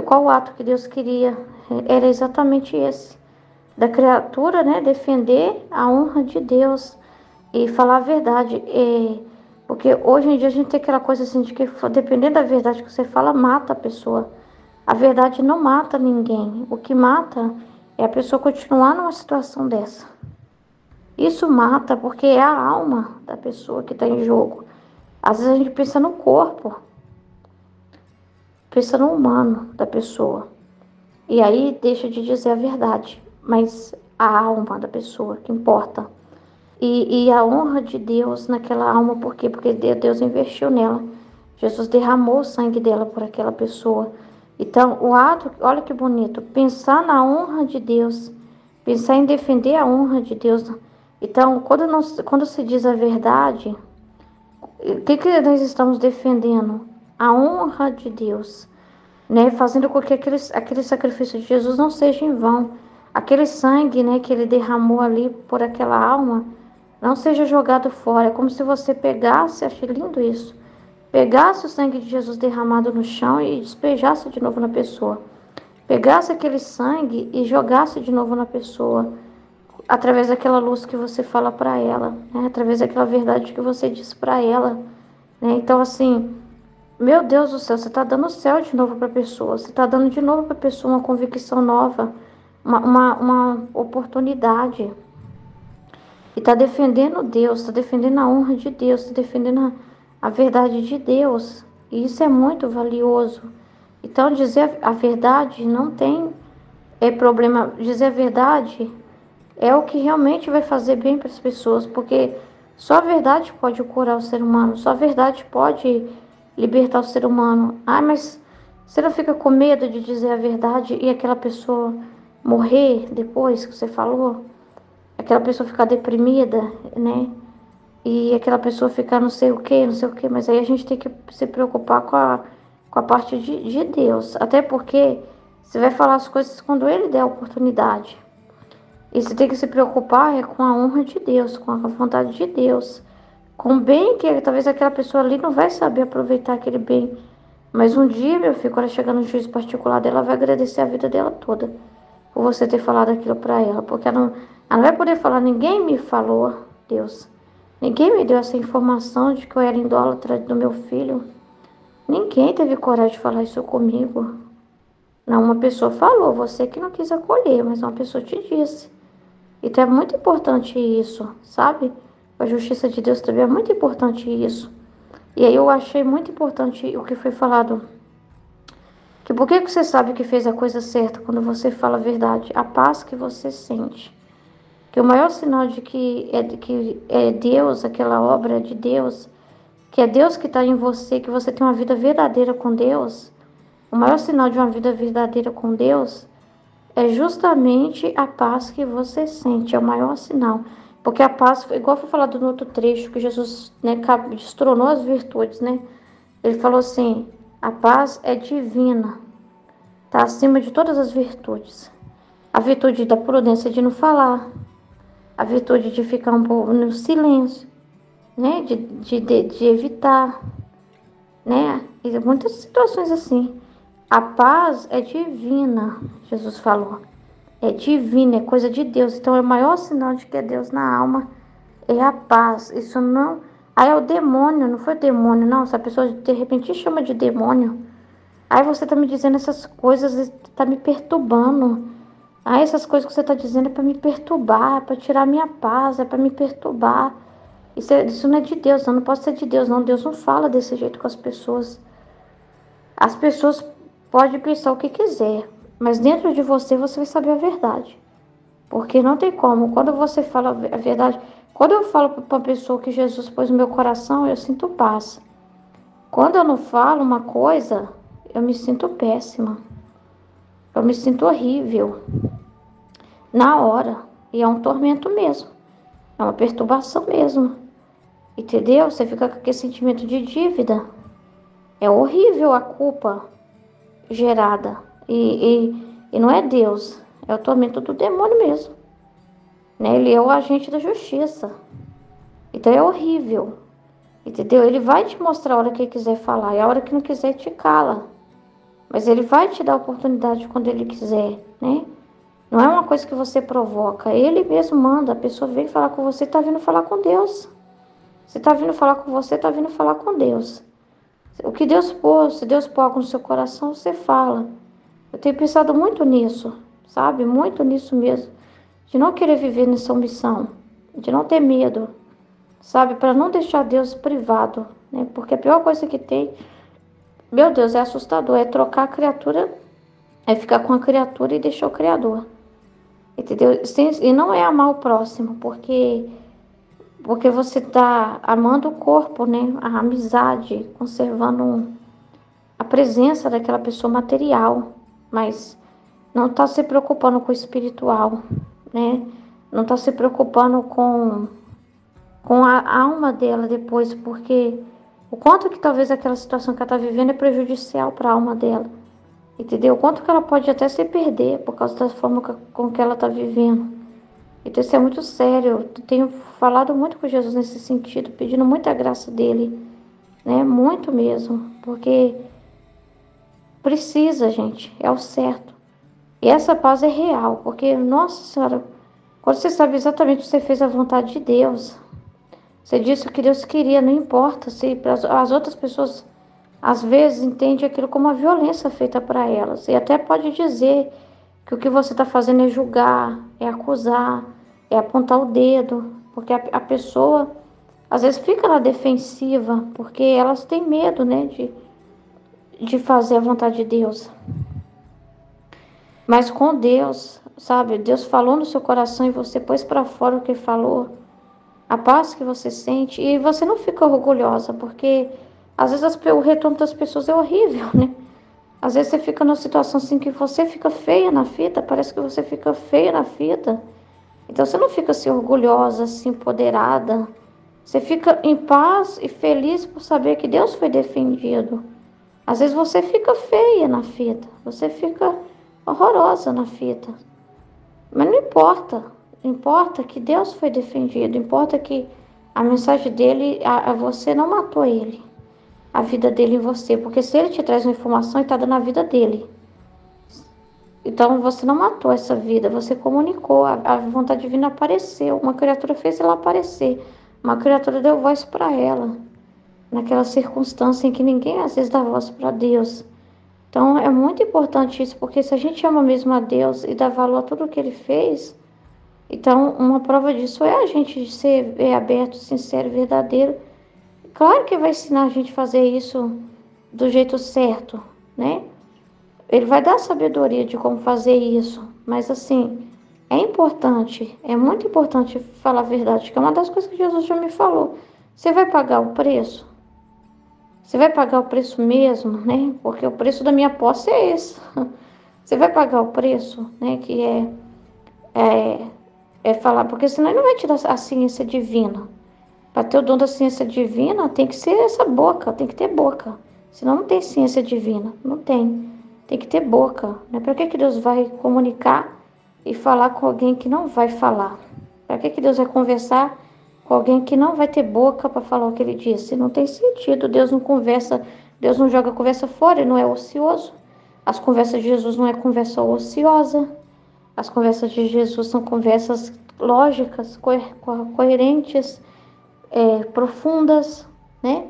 qual o ato que Deus queria? Era exatamente esse, da criatura, né, defender a honra de Deus e falar a verdade. Porque hoje em dia a gente tem aquela coisa assim de que, dependendo da verdade que você fala, mata a pessoa. A verdade não mata ninguém. O que mata é a pessoa continuar numa situação dessa. Isso mata porque é a alma da pessoa que está em jogo. Às vezes a gente pensa no corpo, pensa no humano da pessoa. E aí deixa de dizer a verdade, mas a alma da pessoa que importa. E a honra de Deus naquela alma, por quê? Porque Deus investiu nela. Jesus derramou o sangue dela por aquela pessoa. Então, o ato, olha que bonito, pensar na honra de Deus, pensar em defender a honra de Deus. Então, quando se diz a verdade, o que nós estamos defendendo? A honra de Deus, né? Fazendo com que aquele sacrifício de Jesus não seja em vão. Aquele sangue, né, que ele derramou ali por aquela alma, não seja jogado fora. É como se você pegasse, achei lindo isso, pegasse o sangue de Jesus derramado no chão e despejasse de novo na pessoa. Pegasse aquele sangue e jogasse de novo na pessoa, através daquela luz que você fala para ela, né? Através daquela verdade que você diz para ela, né? Então, assim, meu Deus do céu, você está dando o céu de novo para a pessoa, você está dando de novo para a pessoa uma convicção nova, uma oportunidade. E está defendendo Deus, está defendendo a honra de Deus, está defendendo a verdade de Deus. E isso é muito valioso. Então, dizer a verdade não tem problema. Dizer a verdade é o que realmente vai fazer bem para as pessoas, porque só a verdade pode curar o ser humano, só a verdade pode libertar o ser humano. Ah, mas você não fica com medo de dizer a verdade e aquela pessoa morrer depois que você falou? Aquela pessoa ficar deprimida, né? E aquela pessoa ficar não sei o que, não sei o que. Mas aí a gente tem que se preocupar com a parte de Deus. Até porque você vai falar as coisas quando Ele der a oportunidade. E você tem que se preocupar com a honra de Deus, com a vontade de Deus. Com o bem que talvez aquela pessoa ali não vai saber aproveitar aquele bem. Mas um dia, meu filho, quando ela chegar no juízo particular dela, ela vai agradecer a vida dela toda por você ter falado aquilo para ela. Porque ela não vai poder falar, ninguém me falou, Deus. Ninguém me deu essa informação de que eu era idólatra do meu filho. Ninguém teve coragem de falar isso comigo. Não, uma pessoa falou, você que não quis acolher, mas uma pessoa te disse. Então é muito importante isso, sabe? A justiça de Deus também é muito importante isso. E aí eu achei muito importante o que foi falado. Que por que você sabe que fez a coisa certa quando você fala a verdade? A paz que você sente. Que o maior sinal de que é Deus, aquela obra de Deus, que é Deus que está em você, que você tem uma vida verdadeira com Deus, o maior sinal de uma vida verdadeira com Deus é justamente a paz que você sente, é o maior sinal. Porque a paz, igual foi falado no outro trecho, que Jesus, né, destronou as virtudes, né? Ele falou assim, a paz é divina, está acima de todas as virtudes. A virtude da prudência de não falar, a virtude de ficar um pouco no silêncio, né? De evitar, né? E muitas situações assim. A paz é divina, Jesus falou. É divina, é coisa de Deus. Então, é o maior sinal de que é Deus na alma, é a paz. Isso não... Aí é o demônio, não foi o demônio, não. Se a pessoa de repente chama de demônio, aí você tá me dizendo essas coisas, tá me perturbando. Aí essas coisas que você tá dizendo é para me perturbar, é para tirar a minha paz, é para me perturbar. Isso não é de Deus, não pode ser de Deus, não. Deus não fala desse jeito com as pessoas. As pessoas podem pensar o que quiser, mas dentro de você vai saber a verdade. Porque não tem como. Quando você fala a verdade, quando eu falo para uma pessoa que Jesus pôs no meu coração, eu sinto paz. Quando eu não falo uma coisa, eu me sinto péssima. Eu me sinto horrível. Na hora. E é um tormento mesmo. É uma perturbação mesmo. Entendeu? Você fica com aquele sentimento de dívida. É horrível a culpa gerada. E não é Deus. É o tormento do demônio mesmo, né? Ele é o agente da justiça. Então é horrível, entendeu? Ele vai te mostrar a hora que ele quiser falar e a hora que não quiser te cala. Mas ele vai te dar oportunidade quando ele quiser, né? Não é uma coisa que você provoca. Ele mesmo manda. A pessoa vem falar com você, tá vindo falar com Deus. Se tá vindo falar com você, tá vindo falar com Deus. O que Deus pôs, se Deus pôr algo no seu coração, você fala. Eu tenho pensado muito nisso, sabe? Muito nisso mesmo. De não querer viver nessa omissão. De não ter medo, sabe? Para não deixar Deus privado, né? Porque a pior coisa que tem, meu Deus, é assustador. É trocar a criatura, é ficar com a criatura e deixar o Criador. Entendeu? E não é amar o próximo, porque você está amando o corpo, né? A amizade, conservando a presença daquela pessoa material, mas não está se preocupando com o espiritual, né? Não está se preocupando com a alma dela depois, porque o quanto que talvez aquela situação que ela está vivendo é prejudicial para a alma dela, entendeu? O quanto que ela pode até se perder por causa da forma com que ela está vivendo. Então isso é muito sério. Eu tenho falado muito com Jesus nesse sentido, pedindo muita graça dele, né? Muito mesmo, porque precisa, gente, é o certo. E essa paz é real, porque, nossa Senhora, quando você sabe exatamente o que você fez a vontade de Deus, você disse o que Deus queria, não importa se as outras pessoas às vezes entendem aquilo como uma violência feita para elas. E até pode dizer que o que você está fazendo é julgar, é acusar, é apontar o dedo, porque a pessoa às vezes fica na defensiva, porque elas têm medo, né, de fazer a vontade de Deus. Mas com Deus, sabe, Deus falou no seu coração e você pôs para fora o que falou, a paz que você sente, e você não fica orgulhosa, porque às vezes o retorno das pessoas é horrível, né? Às vezes você fica numa situação assim que você fica feia na fita, parece que você fica feia na fita. Então você não fica assim orgulhosa, assim empoderada. Você fica em paz e feliz por saber que Deus foi defendido. Às vezes você fica feia na fita, você fica horrorosa na fita. Mas não importa. Importa que Deus foi defendido. Importa que a mensagem dele, você não matou ele. A vida dele em você. Porque se ele te traz uma informação, ele está dando a vida dele. Então você não matou essa vida, você comunicou. A vontade divina apareceu. Uma criatura fez ela aparecer. Uma criatura deu voz para ela. Naquela circunstância em que ninguém às vezes dá voz para Deus. Então é muito importante isso, porque se a gente ama mesmo a Deus e dá valor a tudo que ele fez, então uma prova disso é a gente ser aberto, sincero, verdadeiro. Claro que vai ensinar a gente a fazer isso do jeito certo, né? Ele vai dar sabedoria de como fazer isso, mas assim, é importante, é muito importante falar a verdade, que é uma das coisas que Jesus já me falou. Você vai pagar o preço? Você vai pagar o preço mesmo, né? Porque o preço da minha posse é esse. Você vai pagar o preço, né? Que é falar, porque senão ele não vai te dar a ciência divina. Para ter o dom da ciência divina, tem que ser essa boca, tem que ter boca. Senão não tem ciência divina, não tem. Tem que ter boca, né? Para que Deus vai comunicar e falar com alguém que não vai falar? Para que Deus vai conversar com alguém que não vai ter boca para falar o que ele disse? Não tem sentido. Deus não conversa, Deus não joga a conversa fora, ele não é ocioso. As conversas de Jesus não é conversa ociosa. As conversas de Jesus são conversas lógicas, coerentes, profundas, né?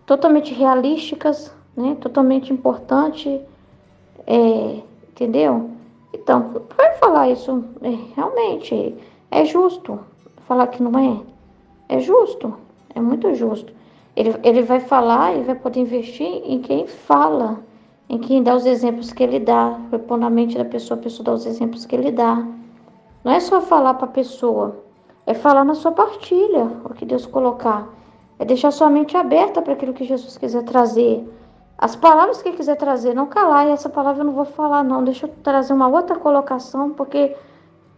Totalmente realísticas, né? Totalmente importante, entendeu? Então, vai falar isso, realmente é justo falar que não é? É justo, é muito justo. Ele vai falar e vai poder investir em quem fala, em quem dá os exemplos que ele dá, vai pôr na mente da pessoa, a pessoa dá os exemplos que ele dá. Não é só falar para a pessoa, é falar na sua partilha, o que Deus colocar. É deixar sua mente aberta para aquilo que Jesus quiser trazer. As palavras que quiser trazer, não calar, e essa palavra eu não vou falar não, deixa eu trazer uma outra colocação, porque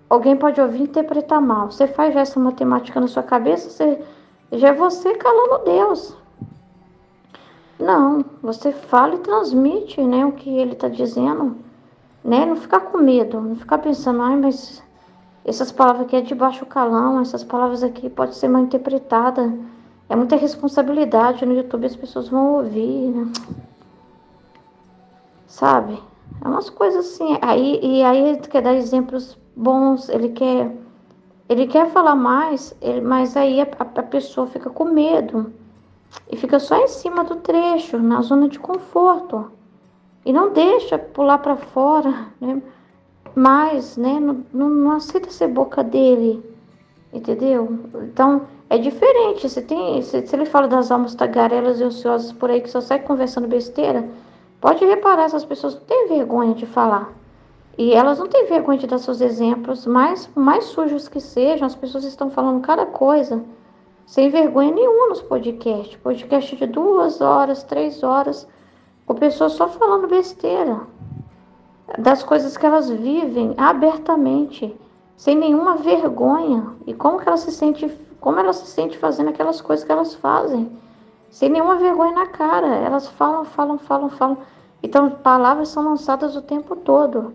alguém pode ouvir e interpretar mal. Você faz já essa matemática na sua cabeça, já é você calando Deus. Não, você fala e transmite, né, o que ele está dizendo. né? Não ficar com medo, não ficar pensando, ai, mas essas palavras aqui é de baixo calão, essas palavras aqui podem ser mal interpretadas. É muita responsabilidade no YouTube, as pessoas vão ouvir, né? Sabe? É umas coisas assim. Aí ele quer dar exemplos bons, ele quer falar mais, mas aí a pessoa fica com medo e fica só em cima do trecho, na zona de conforto. E não deixa pular para fora, né? Mas, né? Não aceita ser boca dele, entendeu? Então, é diferente. Se ele fala das almas tagarelas e ociosas por aí que só sai conversando besteira, pode reparar, essas pessoas não têm vergonha de falar. E elas não têm vergonha de dar seus exemplos, mais sujos que sejam, as pessoas estão falando cada coisa, sem vergonha nenhuma nos podcasts. Podcast de 2 horas, 3 horas, com pessoas só falando besteira, das coisas que elas vivem abertamente, sem nenhuma vergonha. E como ela se sente fazendo aquelas coisas que elas fazem, sem nenhuma vergonha na cara. Elas falam, falam, falam, falam. Então, palavras são lançadas o tempo todo.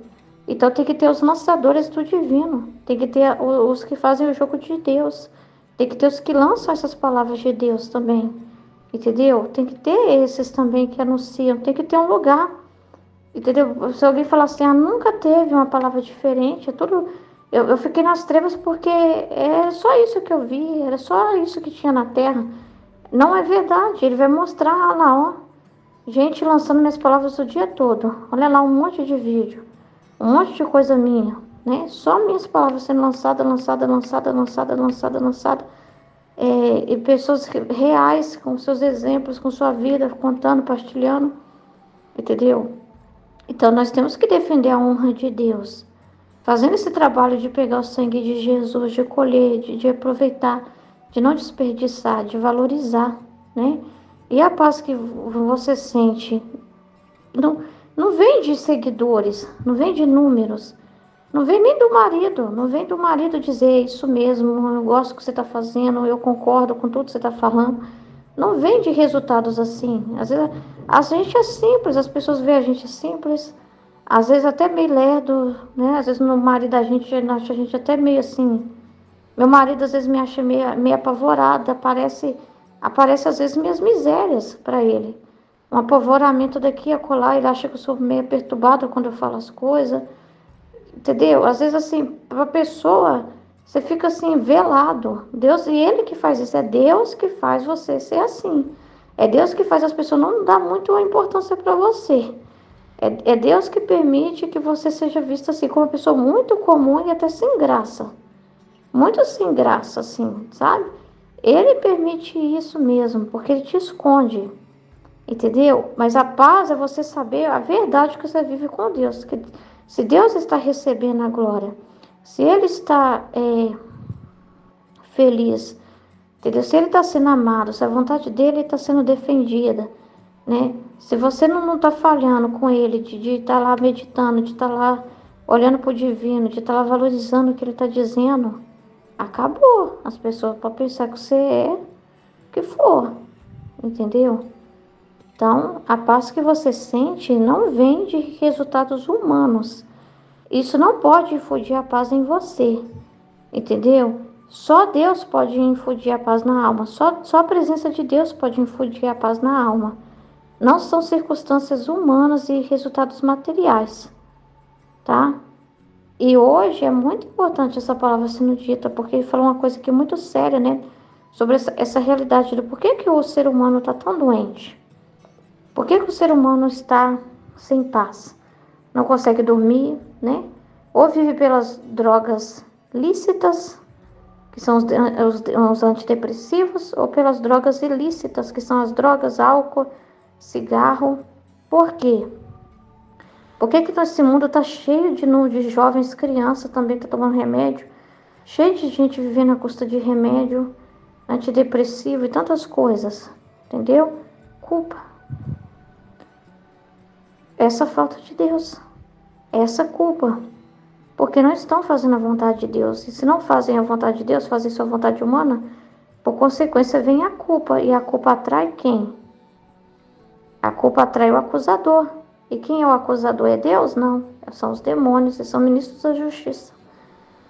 Então, tem que ter os lançadores do divino. Tem que ter os que fazem o jogo de Deus. Tem que ter os que lançam essas palavras de Deus também. Entendeu? Tem que ter esses também que anunciam. Tem que ter um lugar. Entendeu? Se alguém falar assim, nunca teve uma palavra diferente, é tudo. Eu fiquei nas trevas porque é só isso que eu vi, era só isso que tinha na terra. Não é verdade, ele vai mostrar lá, ó. Gente lançando minhas palavras o dia todo. Olha lá, um monte de vídeo, um monte de coisa minha, né? Só minhas palavras sendo lançadas. E pessoas reais, com seus exemplos, com sua vida, contando, partilhando, entendeu? Então, nós temos que defender a honra de Deus, fazendo esse trabalho de pegar o sangue de Jesus, de colher, de aproveitar, de não desperdiçar, de valorizar, né? E a paz que você sente não vem de seguidores, não vem de números, não vem nem do marido, não vem do marido dizer isso mesmo, eu gosto do que você está fazendo, eu concordo com tudo que você está falando. Não vem de resultados assim. Às vezes a gente é simples, as pessoas veem a gente simples, às vezes até meio lerdo, né? Às vezes meu marido acha a gente até meio assim. Meu marido às vezes me acha meio apavorada, aparece às vezes minhas misérias para ele. Um apavoramento daqui a colar, ele acha que eu sou meio perturbada quando eu falo as coisas, entendeu? Às vezes assim, para a pessoa, você fica assim, velado. Deus, e ele que faz isso, é Deus que faz você ser assim. É Deus que faz as pessoas não dar muito importância para você. É Deus que permite que você seja vista assim, como uma pessoa muito comum e até sem graça. Muito sem graça, assim, sabe? Ele permite isso mesmo, porque ele te esconde, entendeu? Mas a paz é você saber a verdade que você vive com Deus. Que se Deus está recebendo a glória, se Ele está feliz, entendeu? Se Ele está sendo amado, se a vontade dEle está sendo defendida, né? Se você não está falhando com Ele, de estar lá meditando, de estar lá olhando para o divino, de estar lá valorizando o que Ele está dizendo, acabou. As pessoas podem pensar que você é o que for, entendeu? Então, a paz que você sente não vem de resultados humanos. Isso não pode infundir a paz em você, entendeu? Só Deus pode infundir a paz na alma. Só a presença de Deus pode infundir a paz na alma. Não são circunstâncias humanas e resultados materiais, tá? E hoje é muito importante essa palavra sendo dita, porque ele falou uma coisa aqui muito séria, né? Sobre essa realidade do porquê que o ser humano está tão doente. Por que o ser humano está sem paz? Não consegue dormir, né? Ou vive pelas drogas lícitas, que são os antidepressivos, ou pelas drogas ilícitas, que são as drogas, álcool, cigarro. Por quê? Por que esse mundo está cheio de jovens, crianças também que estão tomando remédio? Cheio de gente vivendo à custa de remédio, antidepressivo e tantas coisas. Entendeu? Culpa. Essa falta de Deus. Essa culpa. Porque não estão fazendo a vontade de Deus. E se não fazem a vontade de Deus, fazem sua vontade humana, por consequência vem a culpa. E a culpa atrai quem? A culpa atrai o acusador. E quem é o acusador? É Deus? Não. São os demônios, eles são ministros da justiça.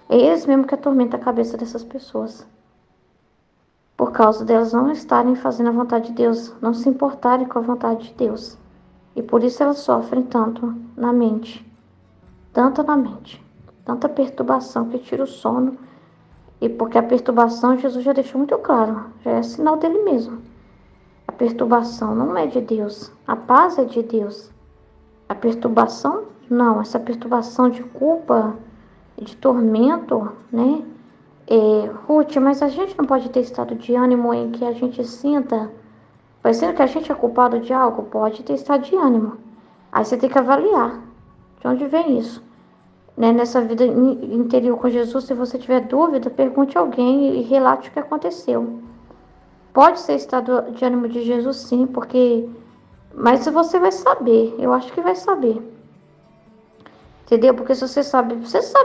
É eles mesmo que atormentam a cabeça dessas pessoas. Por causa delas não estarem fazendo a vontade de Deus, não se importarem com a vontade de Deus. E por isso elas sofrem tanto na mente. Tanta perturbação que tira o sono. E porque a perturbação, Jesus já deixou muito claro, já é sinal dele mesmo. A perturbação não é de Deus, a paz é de Deus. A perturbação, não, essa perturbação de culpa, de tormento, né? Ruth, mas a gente não pode ter estado de ânimo em que a gente sinta, parecendo que a gente é culpado de algo? Pode ter estado de ânimo. Aí você tem que avaliar de onde vem isso. Né? Nessa vida interior com Jesus, se você tiver dúvida, pergunte a alguém e relate o que aconteceu. Pode ser estado de ânimo de Jesus, sim, porque... Mas você vai saber, eu acho que vai saber. Entendeu? Porque se você sabe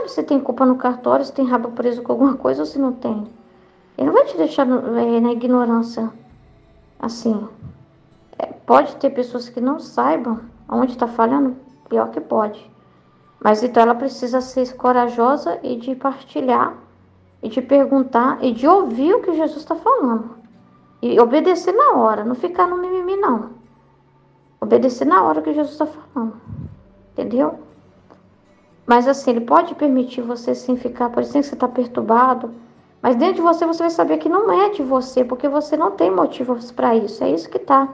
se tem culpa no cartório, se tem rabo preso com alguma coisa ou se não tem. Ele não vai te deixar na ignorância, assim. Pode ter pessoas que não saibam aonde está falhando, pior que pode. Mas então ela precisa ser corajosa e de partilhar, e de perguntar, e de ouvir o que Jesus está falando. E obedecer na hora, não ficar no mimimi, não. Obedecer na hora que Jesus está falando. Entendeu? Mas assim, ele pode permitir você sim ficar, parecendo que você está perturbado. Mas dentro de você, você vai saber que não é de você, porque você não tem motivos para isso. É isso que tá.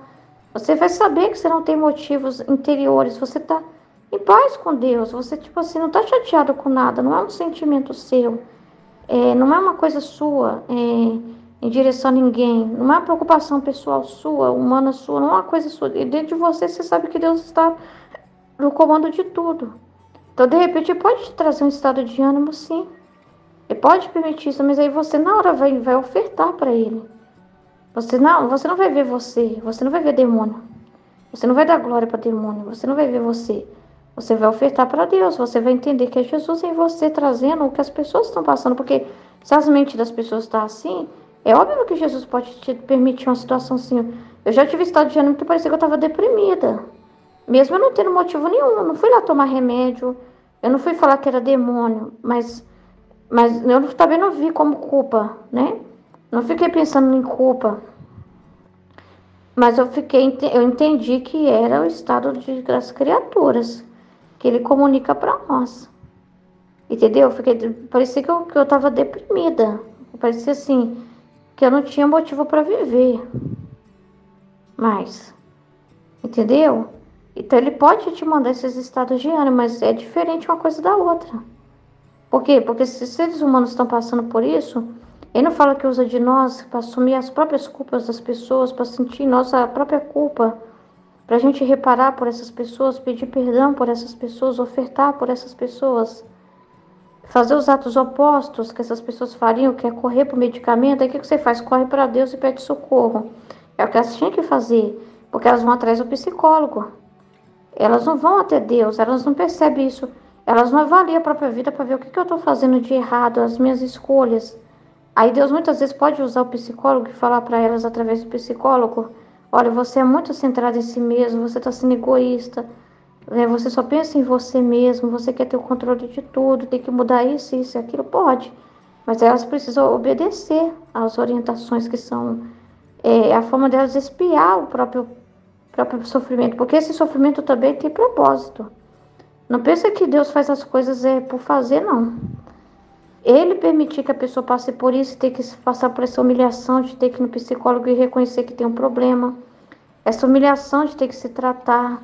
Você vai saber que você não tem motivos interiores. Você tá em paz com Deus. Você, tipo assim, não tá chateado com nada. Não é um sentimento seu. Não é uma coisa sua em direção a ninguém. Não é uma preocupação pessoal sua, humana sua. Não é uma coisa sua. E dentro de você, você sabe que Deus está no comando de tudo. Então, de repente, ele pode te trazer um estado de ânimo, sim. Ele pode permitir isso, mas aí você, na hora, vai ofertar para ele. Você não vai ver você não vai ver demônio. Você não vai dar glória para demônio, você não vai ver você. Você vai ofertar para Deus, você vai entender que é Jesus em você trazendo o que as pessoas estão passando. Porque se as mentes das pessoas estão assim, é óbvio que Jesus pode te permitir uma situação assim. Eu já tive estado de ânimo que parecia que eu estava deprimida. Mesmo eu não tendo motivo nenhum, eu não fui lá tomar remédio, eu não fui falar que era demônio, mas eu também não vi como culpa, né? Não fiquei pensando em culpa. Mas eu entendi que era o estado das criaturas, que ele comunica para nós. Entendeu? Parecia que eu estava deprimida. Parecia assim, que eu não tinha motivo para viver. Mas, entendeu? Então ele pode te mandar esses estados de ânimo, mas é diferente uma coisa da outra. Por quê? Porque se os seres humanos estão passando por isso, ele não fala que usa de nós para assumir as próprias culpas das pessoas, para sentir nossa própria culpa, para a gente reparar por essas pessoas, pedir perdão por essas pessoas, ofertar por essas pessoas, fazer os atos opostos que essas pessoas fariam, que é correr para o medicamento. Aí o que você faz? Corre para Deus e pede socorro. É o que elas tinham que fazer, porque elas vão atrás do psicólogo. Elas não vão até Deus, elas não percebem isso. Elas não avaliam a própria vida para ver o que eu estou fazendo de errado, as minhas escolhas. Aí Deus muitas vezes pode usar o psicólogo e falar para elas através do psicólogo: olha, você é muito centrada em si mesmo, você está sendo egoísta, você só pensa em você mesmo, você quer ter o controle de tudo, tem que mudar isso, isso e aquilo. Pode, mas elas precisam obedecer às orientações que são a forma delas espiar o próprio sofrimento, porque esse sofrimento também tem propósito. Não pensa que Deus faz as coisas por fazer, não. Ele permitir que a pessoa passe por isso, ter que passar por essa humilhação de ter que ir no psicólogo e reconhecer que tem um problema, essa humilhação de ter que se tratar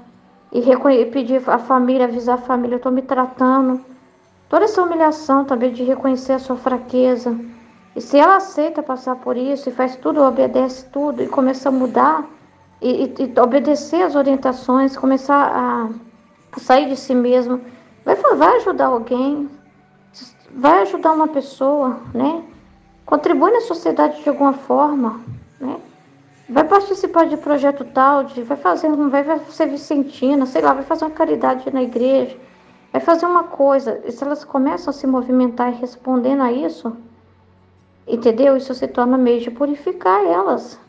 e pedir a família, avisar a família: eu estou me tratando. Toda essa humilhação também de reconhecer a sua fraqueza. E se ela aceita passar por isso e faz tudo, obedece tudo e começa a mudar e obedecer as orientações, começar a sair de si mesmo, vai ajudar alguém, vai ajudar uma pessoa, né? Contribui na sociedade de alguma forma, né? Vai participar de projeto tal, vai ser vicentina, sei lá, vai fazer uma caridade na igreja, vai fazer uma coisa. E se elas começam a se movimentar e respondendo a isso, entendeu? Isso se torna meio de purificar elas.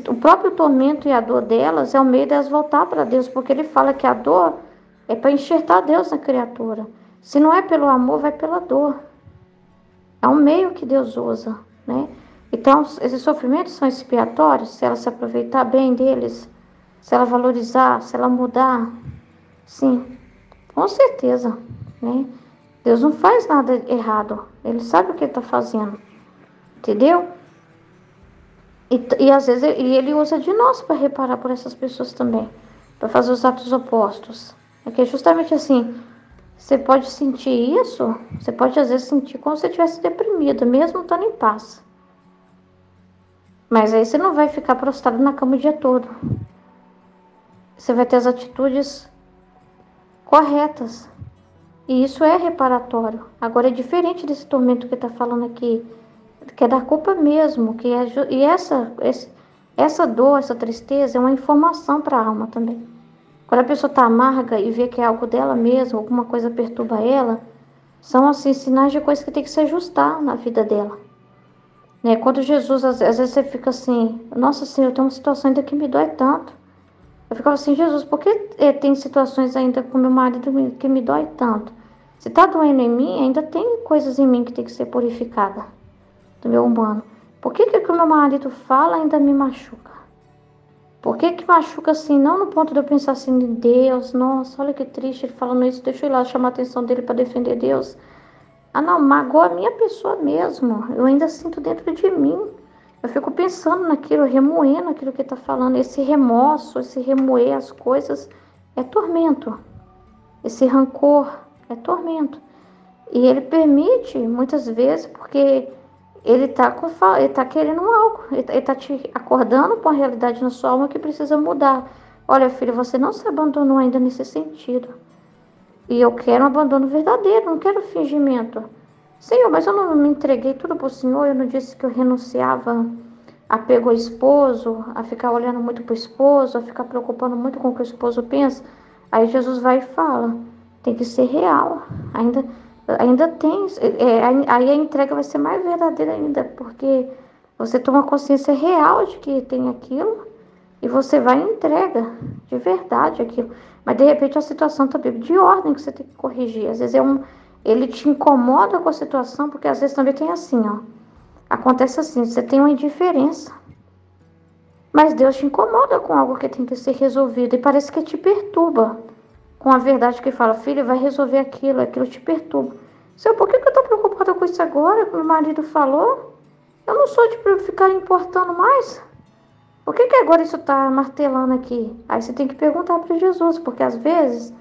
O próprio tormento e a dor delas é o meio delas voltar para Deus, porque ele fala que a dor é para enxertar Deus na criatura. Se não é pelo amor, vai pela dor. É um meio que Deus usa, né? Então, esses sofrimentos são expiatórios, se ela se aproveitar bem deles, se ela valorizar, se ela mudar, sim, com certeza, né? Deus não faz nada errado, Ele sabe o que Ele está fazendo, entendeu? E às vezes Ele usa de nós para reparar por essas pessoas também, para fazer os atos opostos. É que é justamente assim, você pode sentir isso, você pode às vezes sentir como se você estivesse deprimida, mesmo estando em paz. Mas aí você não vai ficar prostrado na cama o dia todo. Você vai ter as atitudes corretas. E isso é reparatório. Agora é diferente desse tormento que está falando aqui, que é da culpa mesmo. E essa dor, essa tristeza é uma informação para a alma também. Quando a pessoa está amarga e vê que é algo dela mesma, alguma coisa perturba ela, são assim sinais de coisas que tem que se ajustar na vida dela. Né? Quando Jesus, às vezes você fica assim, nossa Senhor, tem uma situação ainda que me dói tanto. Eu ficava assim, Jesus, por que tem situações ainda com meu marido que me dói tanto? Se está doendo em mim, ainda tem coisas em mim que tem que ser purificada do meu humano. Por que o meu marido fala ainda me machuca? Por que machuca assim? Não no ponto de eu pensar assim, Deus, nossa, olha que triste ele falando isso, deixa eu ir lá chamar a atenção dele para defender Deus. Ah, não, magoa a minha pessoa mesmo. Eu ainda sinto dentro de mim. Eu fico pensando naquilo, remoendo aquilo que ele está falando. Esse remorso, esse remoer as coisas é tormento. Esse rancor é tormento. E ele permite, muitas vezes, porque ele está querendo algo. Ele está te acordando com a realidade na sua alma que precisa mudar. Olha, filho, você não se abandonou ainda nesse sentido. E eu quero um abandono verdadeiro, não quero fingimento. Senhor, mas eu não me entreguei tudo para o Senhor, eu não disse que eu renunciava a apego ao esposo, a ficar olhando muito para o esposo, a ficar preocupando muito com o que o esposo pensa. Aí Jesus vai e fala, tem que ser real. Ainda tem, aí a entrega vai ser mais verdadeira ainda, porque você toma consciência real de que tem aquilo e você vai e entrega de verdade aquilo. Mas de repente a situação está de ordem que você tem que corrigir. Às vezes ele te incomoda com a situação, porque às vezes também tem assim, ó. Acontece assim, você tem uma indiferença. Mas Deus te incomoda com algo que tem que ser resolvido. E parece que te perturba com a verdade que fala, filho, vai resolver aquilo te perturba. Senhor, por que eu estou preocupada com isso agora? Que meu marido falou? Eu não sou de ficar importando mais. Por que agora isso está martelando aqui? Aí você tem que perguntar para Jesus, porque às vezes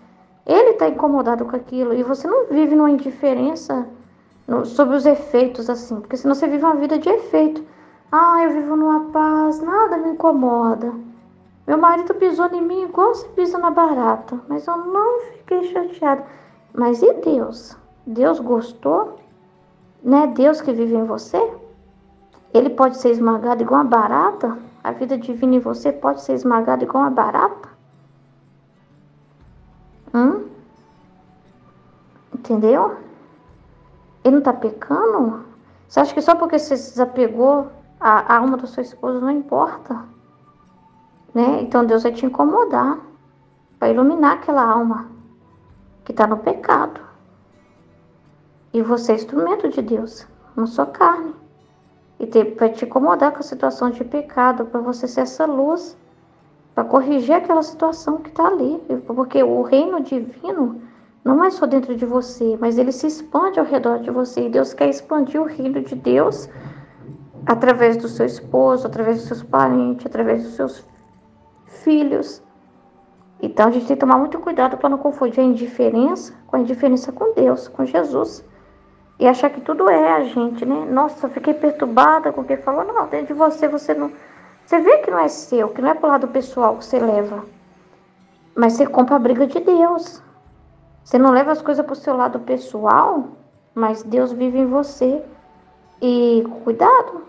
ele está incomodado com aquilo e você não vive numa indiferença sobre os efeitos assim, porque senão você vive uma vida de efeito. Ah, eu vivo numa paz, nada me incomoda. Meu marido pisou em mim igual você pisa na barata, mas eu não fiquei chateada. Mas e Deus? Deus gostou? Não é Deus que vive em você? Ele pode ser esmagado igual uma barata? A vida divina em você pode ser esmagada igual uma barata? Entendeu? Ele não está pecando? Você acha que só porque você se desapegou, a alma do seu esposo não importa? Né? Então Deus vai te incomodar para iluminar aquela alma que está no pecado. E você é instrumento de Deus, não sua carne. E vai te incomodar com a situação de pecado, para você ser essa luz, para corrigir aquela situação que está ali. Porque o reino divino não é só dentro de você, mas ele se expande ao redor de você. E Deus quer expandir o reino de Deus através do seu esposo, através dos seus parentes, através dos seus filhos. Então a gente tem que tomar muito cuidado para não confundir a indiferença com Deus, com Jesus. E achar que tudo é a gente, né? Nossa, eu fiquei perturbada com o que ele falou. Não, dentro de você não... Você vê que não é seu, que não é pro lado pessoal que você leva. Mas você compra a briga de Deus. Você não leva as coisas pro seu lado pessoal, mas Deus vive em você. E cuidado.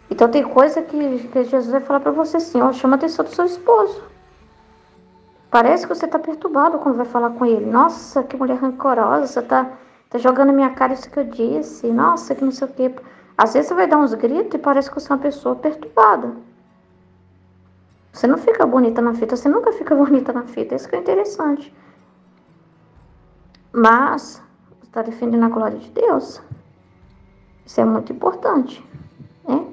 Então tem coisa que Jesus vai falar para você assim, ó, chama a atenção do seu esposo. Parece que você tá perturbado quando vai falar com ele. Nossa, que mulher rancorosa, tá jogando na minha cara isso que eu disse. Nossa, que não sei o quê. Às vezes você vai dar uns gritos e parece que você é uma pessoa perturbada. Você não fica bonita na fita, você nunca fica bonita na fita, isso que é interessante. Mas você está defendendo a glória de Deus. Isso é muito importante, né?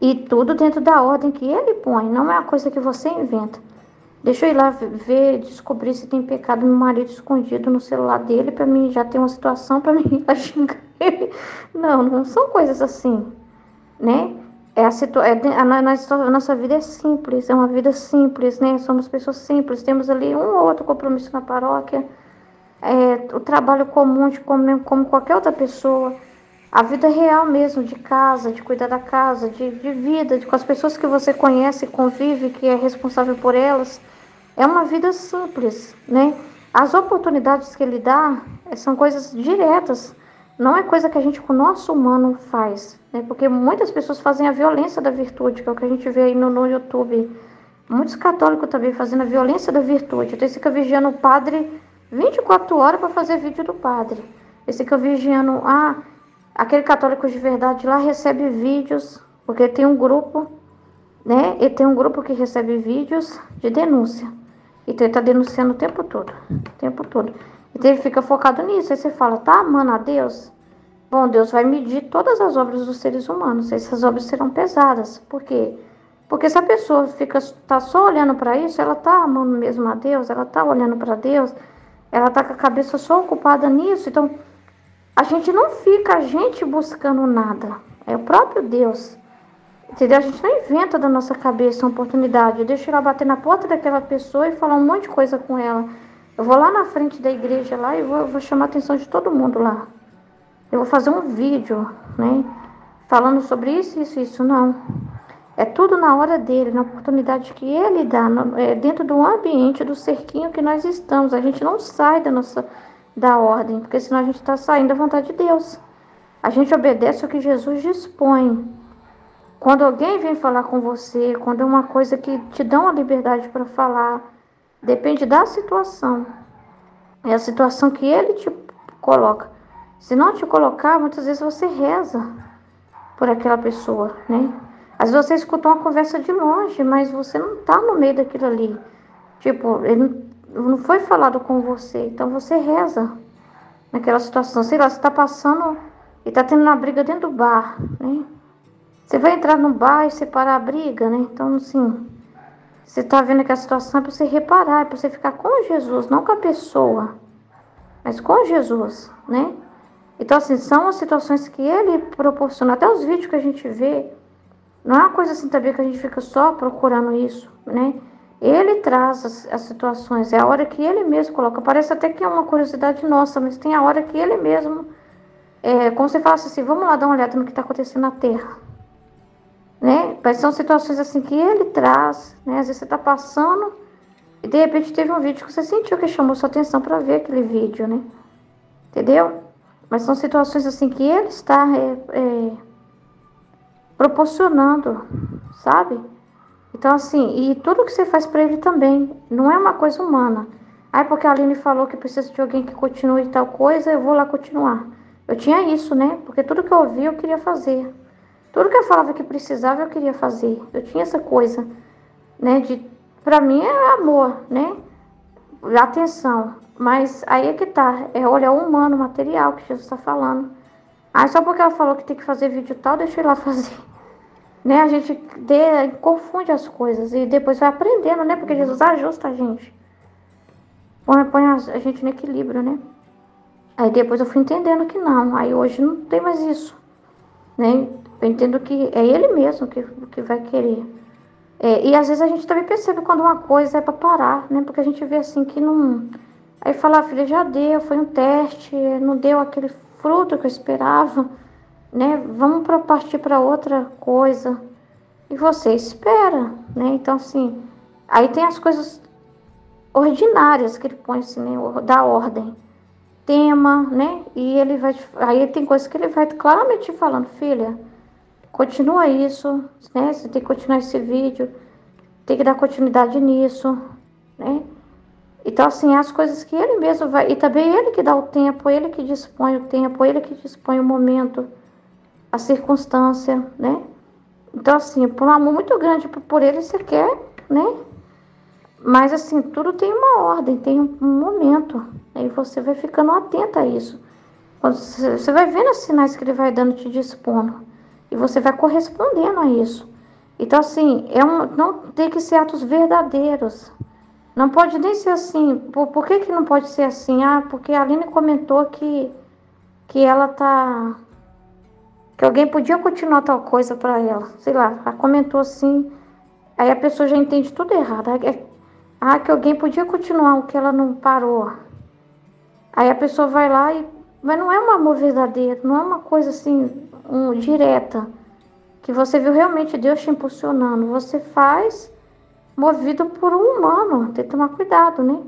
E tudo dentro da ordem que ele põe, não é uma coisa que você inventa. Deixa eu ir lá ver, descobrir se tem pecado no marido escondido no celular dele, pra mim já ter uma situação pra mim ir lá xingar ele. Não, não são coisas assim, né? A nossa vida é simples, é uma vida simples, né? Somos pessoas simples, temos ali um ou outro compromisso na paróquia, o trabalho comum de como qualquer outra pessoa. A vida real mesmo, de casa, de cuidar da casa, de vida, com as pessoas que você conhece, convive, que é responsável por elas. É uma vida simples, né? As oportunidades que ele dá são coisas diretas. Não é coisa que a gente, com o nosso humano, faz, né? Porque muitas pessoas fazem a violência da virtude, que é o que a gente vê aí no YouTube. Muitos católicos também fazendo a violência da virtude. Então, eles ficam vigiando o padre 24 horas para fazer vídeo do padre. Eles ficam vigiando... aquele católico de verdade lá recebe vídeos, porque tem um grupo, né? E tem um grupo que recebe vídeos de denúncia. Então ele está denunciando o tempo todo, o tempo todo. Então ele fica focado nisso. Aí você fala, tá amando a Deus? Bom, Deus vai medir todas as obras dos seres humanos. Essas obras serão pesadas. Por quê? Porque se a pessoa tá só olhando para isso, ela tá amando mesmo a Deus, ela tá olhando para Deus, ela tá com a cabeça só ocupada nisso. Então a gente não fica buscando nada. É o próprio Deus. Entendeu? A gente não inventa da nossa cabeça uma oportunidade. Eu deixo ela bater na porta daquela pessoa e falar um monte de coisa com ela. Eu vou lá na frente da igreja lá e vou chamar a atenção de todo mundo lá. Eu vou fazer um vídeo, né? Falando sobre isso, isso, isso. Não. É tudo na hora dele, na oportunidade que ele dá, dentro do ambiente, do cerquinho que nós estamos. A gente não sai da ordem, porque senão a gente está saindo da vontade de Deus. A gente obedece o que Jesus dispõe. Quando alguém vem falar com você, quando é uma coisa que te dá uma liberdade para falar, depende da situação. É a situação que ele te coloca. Se não te colocar, muitas vezes você reza por aquela pessoa, né? Às vezes você escutou uma conversa de longe, mas você não está no meio daquilo ali. Tipo, ele não foi falado com você, então você reza naquela situação. Sei lá, você está passando e está tendo uma briga dentro do bar, né? Você vai entrar no bar e separar a briga, né? Então, assim, você está vendo aquela situação, é para você reparar, é para você ficar com Jesus, não com a pessoa, mas com Jesus, né? Então, assim, são as situações que ele proporciona. Até os vídeos que a gente vê, não é uma coisa assim também que a gente fica só procurando isso, né? Ele traz as situações, é a hora que ele mesmo coloca. Parece até que é uma curiosidade nossa, mas tem a hora que ele mesmo, como você fala assim, vamos lá dar uma olhada no que está acontecendo na Terra. Né? Mas são situações assim que ele traz, né? Às vezes você está passando e de repente teve um vídeo que você sentiu que chamou sua atenção para ver aquele vídeo, né? Entendeu? Mas são situações assim que ele está proporcionando, sabe? Então assim, e tudo que você faz para ele também, não é uma coisa humana. Aí porque a Aline falou que precisa de alguém que continue tal coisa, eu vou lá continuar. Eu tinha isso, né? Porque tudo que eu ouvia eu queria fazer. Tudo que eu falava que precisava, eu queria fazer. Eu tinha essa coisa, né? Pra mim é amor, né? Atenção. Mas aí é que tá. É olhar o humano, o material que Jesus está falando. Aí só porque ela falou que tem que fazer vídeo tal, deixa eu ir lá fazer. Né? A gente confunde as coisas e depois vai aprendendo, né? Porque Jesus ajusta a gente. Põe a gente no equilíbrio, né? Aí depois eu fui entendendo que não. Aí hoje não tem mais isso, né? Eu entendo que é ele mesmo que vai querer. E às vezes a gente também percebe quando uma coisa é para parar, né? Porque a gente vê assim que não... Aí fala, filha, já deu, foi um teste, não deu aquele fruto que eu esperava, né? Vamos partir para outra coisa. E você espera, né? Então, assim, aí tem as coisas ordinárias que ele põe assim, né? Da ordem. Tema, né? E ele vai... Aí tem coisas que ele vai claramente falando, filha... Continua isso, né? Você tem que continuar esse vídeo, tem que dar continuidade nisso, né? Então, assim, as coisas que ele mesmo vai... E também ele que dá o tempo, ele que dispõe o tempo, ele que dispõe o momento. a circunstância, né? Então, assim, por um amor muito grande por ele, você quer, né? Mas, assim, tudo tem uma ordem, tem um momento. Aí você vai ficando atenta a isso. Você vai vendo os sinais que ele vai dando, te dispondo. E você vai correspondendo a isso. Então, assim, não tem que ser atos verdadeiros. Não pode nem ser assim. Por que não pode ser assim? Ah, porque a Aline comentou que ela tá... Que alguém podia continuar tal coisa para ela. Sei lá, ela comentou assim. Aí a pessoa já entende tudo errado. Que alguém podia continuar o que ela não parou. Aí a pessoa vai lá e... Mas não é um amor verdadeiro, não é uma coisa assim, direta. Que você viu realmente Deus te impulsionando. Você faz movido por um humano. Tem que tomar cuidado, né?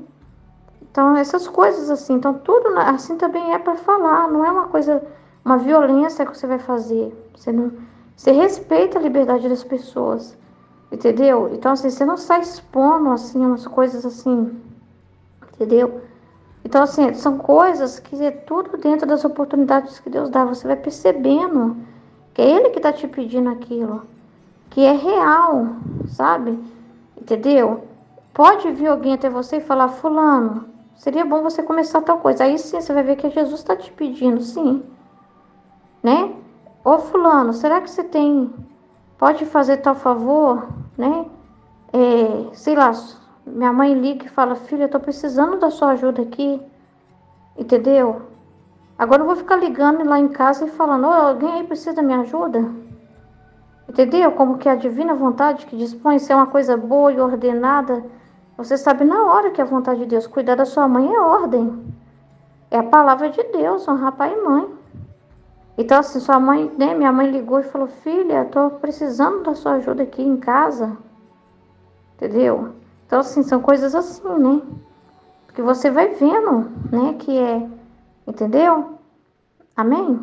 Então, essas coisas assim. Então, tudo assim também é para falar. Não é uma coisa, uma violência que você vai fazer. Você respeita a liberdade das pessoas. Entendeu? Então, assim, você não sai expondo, assim, umas coisas assim. Entendeu? Então, assim, são coisas que é tudo dentro das oportunidades que Deus dá. Você vai percebendo que é Ele que está te pedindo aquilo. Que é real, sabe? Entendeu? Pode vir alguém até você e falar, fulano, seria bom você começar tal coisa. Aí sim, você vai ver que Jesus está te pedindo, sim. Né? Ô fulano, será que você pode fazer tal favor, né? Sei lá, minha mãe liga e fala, filha, eu tô precisando da sua ajuda aqui. Entendeu? Agora eu vou ficar ligando lá em casa e falando, ô, alguém aí precisa da minha ajuda? Entendeu? Como que a divina vontade que dispõe ser uma coisa boa e ordenada. Você sabe na hora que é a vontade de Deus. Cuidar da sua mãe é ordem. É a palavra de Deus, honrar pai e mãe. Então, assim, sua mãe, né? Minha mãe ligou e falou, filha, tô precisando da sua ajuda aqui em casa. Entendeu? Então, assim, são coisas assim, né? Que você vai vendo, né? Que é, entendeu? Amém?